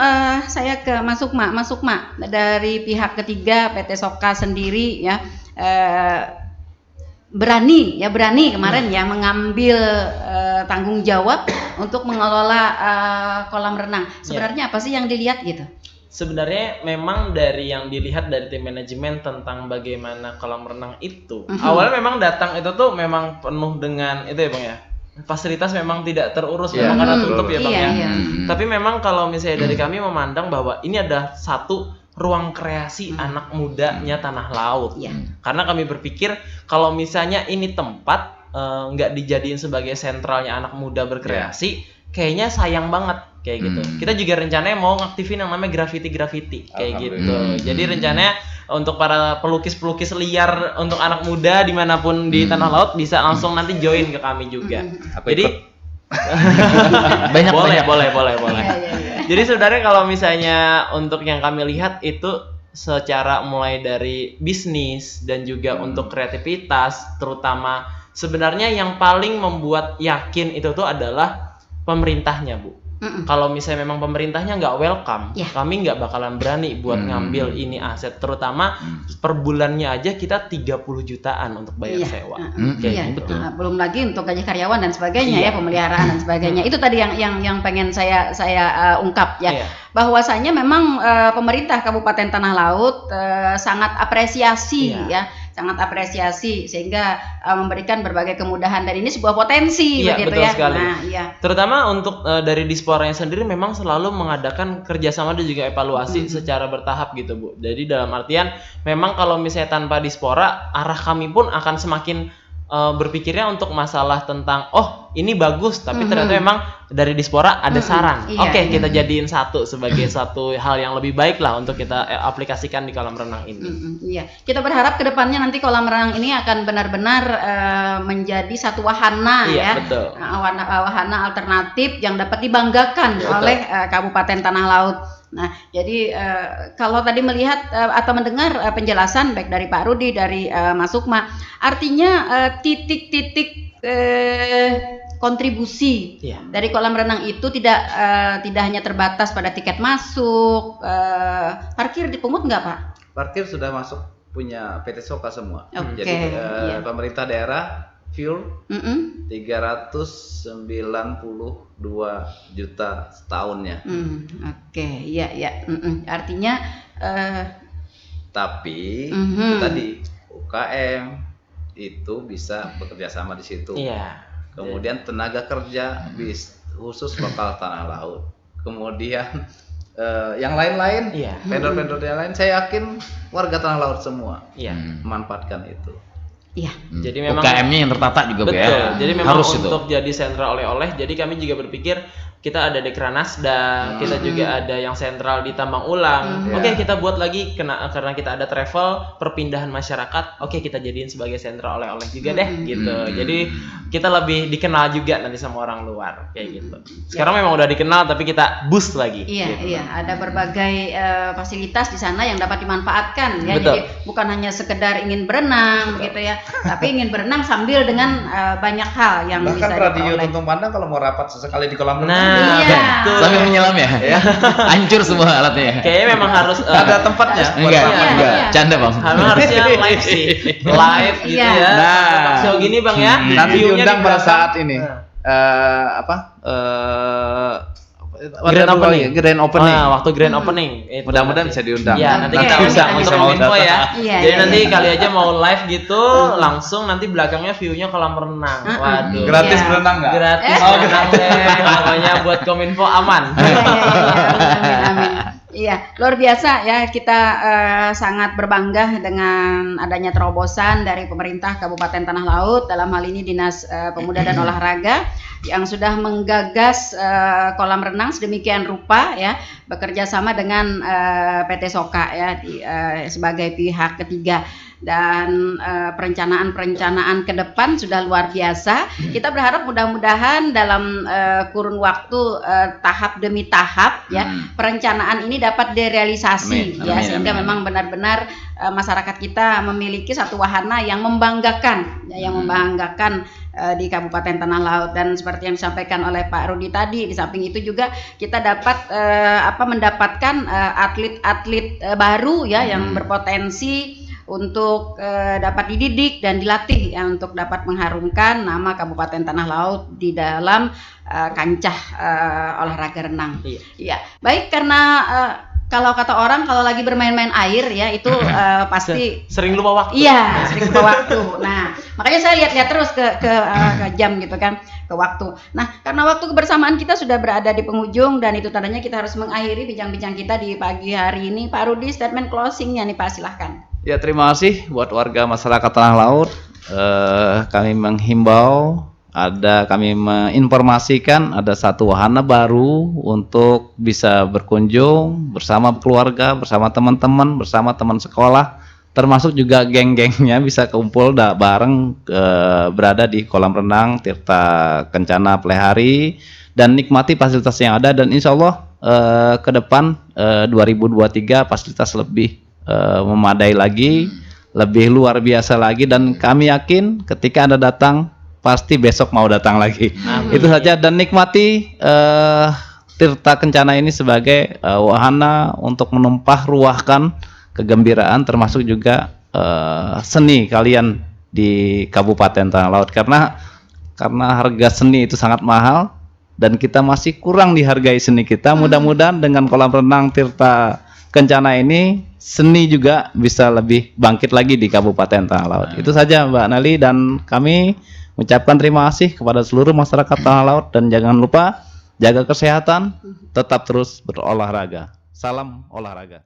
Speaker 1: saya ke Mas Sukma. Mas Sukma, dari pihak ketiga PT Soka sendiri ya berani kemarin ya mengambil tanggung jawab untuk mengelola kolam renang. Sebenarnya apa sih yang dilihat gitu?
Speaker 4: Sebenarnya memang dari yang dilihat dari tim manajemen tentang bagaimana kolam renang itu, awalnya memang datang itu tuh memang penuh dengan itu ya Bang ya, fasilitas memang tidak terurus memang karena tutup ya Bang ya. Tapi memang kalau misalnya dari kami memandang bahwa ini ada satu ruang kreasi anak mudanya Tanah Laut. Karena kami berpikir kalau misalnya ini tempat nggak dijadiin sebagai sentralnya anak muda berkreasi, kayaknya sayang banget kayak gitu. Kita juga rencananya mau ngaktifin yang namanya graffiti kayak gitu. Jadi rencananya untuk para pelukis liar untuk anak muda dimanapun di Tanah Laut bisa langsung nanti join ke kami juga. Jadi boleh. Jadi sebenarnya kalau misalnya untuk yang kami lihat itu secara mulai dari bisnis dan juga untuk kreativitas, terutama sebenarnya yang paling membuat yakin itu tuh adalah pemerintahnya, Bu. Kalau misalnya memang pemerintahnya nggak welcome, kami nggak bakalan berani buat ngambil ini aset, terutama per bulannya aja kita 30 jutaan untuk bayar sewa.
Speaker 1: Betul. Belum lagi untuk gaji karyawan dan sebagainya ya, pemeliharaan dan sebagainya. Itu tadi yang pengen saya ungkap ya. Bahwasanya memang pemerintah Kabupaten Tanah Laut sangat apresiasi sangat apresiasi sehingga memberikan berbagai kemudahan, dan ini sebuah potensi begitu
Speaker 4: betul
Speaker 1: ya.
Speaker 4: Sekali.
Speaker 1: Nah,
Speaker 4: terutama untuk dari Disporanya sendiri memang selalu mengadakan kerjasama dan juga evaluasi secara bertahap gitu Bu. Jadi dalam artian memang kalau misalnya tanpa Dispora, arah kami pun akan semakin berpikirnya untuk masalah tentang ini bagus, tapi ternyata memang dari Dispora ada saran. Kita jadiin sebagai satu hal yang lebih baik lah untuk kita aplikasikan di kolam renang ini.
Speaker 1: Kita berharap kedepannya nanti kolam renang ini akan benar-benar menjadi satu wahana
Speaker 4: betul.
Speaker 1: Wahana alternatif yang dapat dibanggakan oleh Kabupaten Tanah Laut. Nah, jadi kalau tadi melihat atau mendengar penjelasan baik dari Pak Rudi, dari Mas Sukma, artinya titik-titik kontribusi dari kolam renang itu tidak hanya terbatas pada tiket masuk, parkir dipungut nggak Pak?
Speaker 2: Parkir sudah masuk punya PT Soka semua. Jadi pemerintah daerah fuel 392 juta setahunnya.
Speaker 1: Artinya
Speaker 2: tapi itu tadi UKM itu bisa bekerja sama di situ. Kemudian tenaga kerja khusus lokal Tanah Laut. Kemudian yang lain-lain,
Speaker 4: Iya.
Speaker 2: vendor-vendor yang lain, saya yakin warga Tanah Laut semua
Speaker 4: Iya.
Speaker 2: memanfaatkan itu.
Speaker 1: Iya.
Speaker 4: Jadi memang
Speaker 3: UKM-nya yang tertata juga Bu,
Speaker 4: betul.
Speaker 3: ya.
Speaker 4: Jadi memang
Speaker 3: harus
Speaker 4: untuk jadi sentra oleh-oleh, jadi kami juga berpikir kita ada Dekranasda, kita juga ada yang sentral di tambang ulang. Oke, kita buat lagi karena kita ada travel perpindahan masyarakat. Oke, kita jadiin sebagai sentra oleh-oleh juga deh gitu. Jadi kita lebih dikenal juga nanti sama orang luar kayak gitu. Sekarang memang udah dikenal tapi kita boost lagi.
Speaker 1: Iya,
Speaker 4: gitu.
Speaker 1: iya, ada berbagai fasilitas di sana yang dapat dimanfaatkan ya.
Speaker 4: Betul.
Speaker 1: Jadi bukan hanya sekedar ingin berenang begitu ya, tapi ingin berenang sambil dengan banyak hal yang
Speaker 2: Bahkan
Speaker 1: bisa
Speaker 2: radio
Speaker 1: diperoleh.
Speaker 2: Tuntung Pandang kalau mau rapat sesekali di kolam renang,
Speaker 4: Nah,
Speaker 1: Iya.
Speaker 4: betul.
Speaker 3: Sambil menyelam ya. Hancur semua alatnya.
Speaker 4: Kayaknya memang harus
Speaker 2: ada tempatnya.
Speaker 3: Enggak,
Speaker 1: Iya,
Speaker 3: enggak.
Speaker 1: iya.
Speaker 3: Canda, Bang.
Speaker 4: harusnya live sih, live gitu
Speaker 1: Iya.
Speaker 4: ya.
Speaker 2: Nah.
Speaker 4: Talk show gini Bang ya.
Speaker 2: Nanti
Speaker 4: View-nya
Speaker 2: diundang
Speaker 4: di
Speaker 2: pada
Speaker 4: belakang.
Speaker 2: saat ini.
Speaker 4: Grand opening.
Speaker 2: Grand opening.
Speaker 4: Waktu grand opening. Itu
Speaker 2: Mudah-mudahan
Speaker 4: nanti.
Speaker 2: bisa diundang.
Speaker 4: Ya, nanti
Speaker 1: Oke.
Speaker 4: kita undang untuk
Speaker 2: Bisa
Speaker 4: info ya.
Speaker 1: Iya,
Speaker 4: Jadi
Speaker 1: iya,
Speaker 4: nanti
Speaker 1: iya.
Speaker 4: kali aja mau live gitu, langsung nanti belakangnya view-nya kolam renang. Waduh.
Speaker 2: Gratis
Speaker 1: Iya.
Speaker 2: berenang nggak?
Speaker 4: Gratis berenang deh. Pokoknya buat Kominfo aman.
Speaker 1: Iya, amin, amin. Iya, luar biasa ya, kita sangat berbangga dengan adanya terobosan dari pemerintah Kabupaten Tanah Laut, dalam hal ini Dinas Pemuda dan Olahraga yang sudah menggagas kolam renang sedemikian rupa ya, bekerja sama dengan PT Soka ya sebagai pihak ketiga. Dan perencanaan-perencanaan ke depan sudah luar biasa. Kita berharap mudah-mudahan dalam kurun waktu tahap demi tahap ya, perencanaan ini dapat direalisasi.
Speaker 3: Amin,
Speaker 1: Ya,
Speaker 3: amin,
Speaker 1: sehingga
Speaker 3: amin.
Speaker 1: memang benar-benar masyarakat kita memiliki satu wahana yang membanggakan ya, yang membanggakan di Kabupaten Tanah Laut. Dan seperti yang disampaikan oleh Pak Rudi tadi, di samping itu juga kita dapat mendapatkan atlet-atlet baru ya yang berpotensi untuk dapat dididik dan dilatih ya, untuk dapat mengharumkan nama Kabupaten Tanah Laut di dalam kancah olahraga renang.
Speaker 4: Iya.
Speaker 1: Iya, baik, karena kalau kata orang kalau lagi bermain-main air ya itu pasti
Speaker 4: Sering lupa waktu.
Speaker 1: iya, sering lupa waktu. Nah, makanya saya lihat-lihat terus ke jam gitu kan, ke waktu. Nah, karena waktu kebersamaan kita sudah berada di penghujung dan itu tandanya kita harus mengakhiri bincang-bincang kita di pagi hari ini. Pak Rudi, statement closingnya nih Pak, silahkan.
Speaker 2: Ya, terima kasih buat warga masyarakat Tanah Laut. Kami menghimbau, kami menginformasikan ada satu wahana baru untuk bisa berkunjung bersama keluarga, bersama teman-teman, bersama teman sekolah, termasuk juga geng-gengnya bisa kumpul bareng berada di kolam renang Tirta Kencana Plehari dan nikmati fasilitas yang ada. Dan insya Allah ke depan 2023 fasilitas lebih memadai lagi, lebih luar biasa lagi, dan kami yakin ketika Anda datang pasti besok mau datang lagi. Itu saja, dan nikmati Tirta Kencana ini sebagai wahana untuk menumpah ruahkan kegembiraan termasuk juga seni kalian di Kabupaten Tanah Laut, karena harga seni itu sangat mahal dan kita masih kurang dihargai seni kita. Mudah-mudahan dengan kolam renang Tirta Kencana ini seni juga bisa lebih bangkit lagi di Kabupaten Tanah Laut. Itu saja Mbak Nali, dan kami mengucapkan terima kasih kepada seluruh masyarakat Tanah Laut, dan jangan lupa jaga kesehatan, tetap terus berolahraga. Salam olahraga.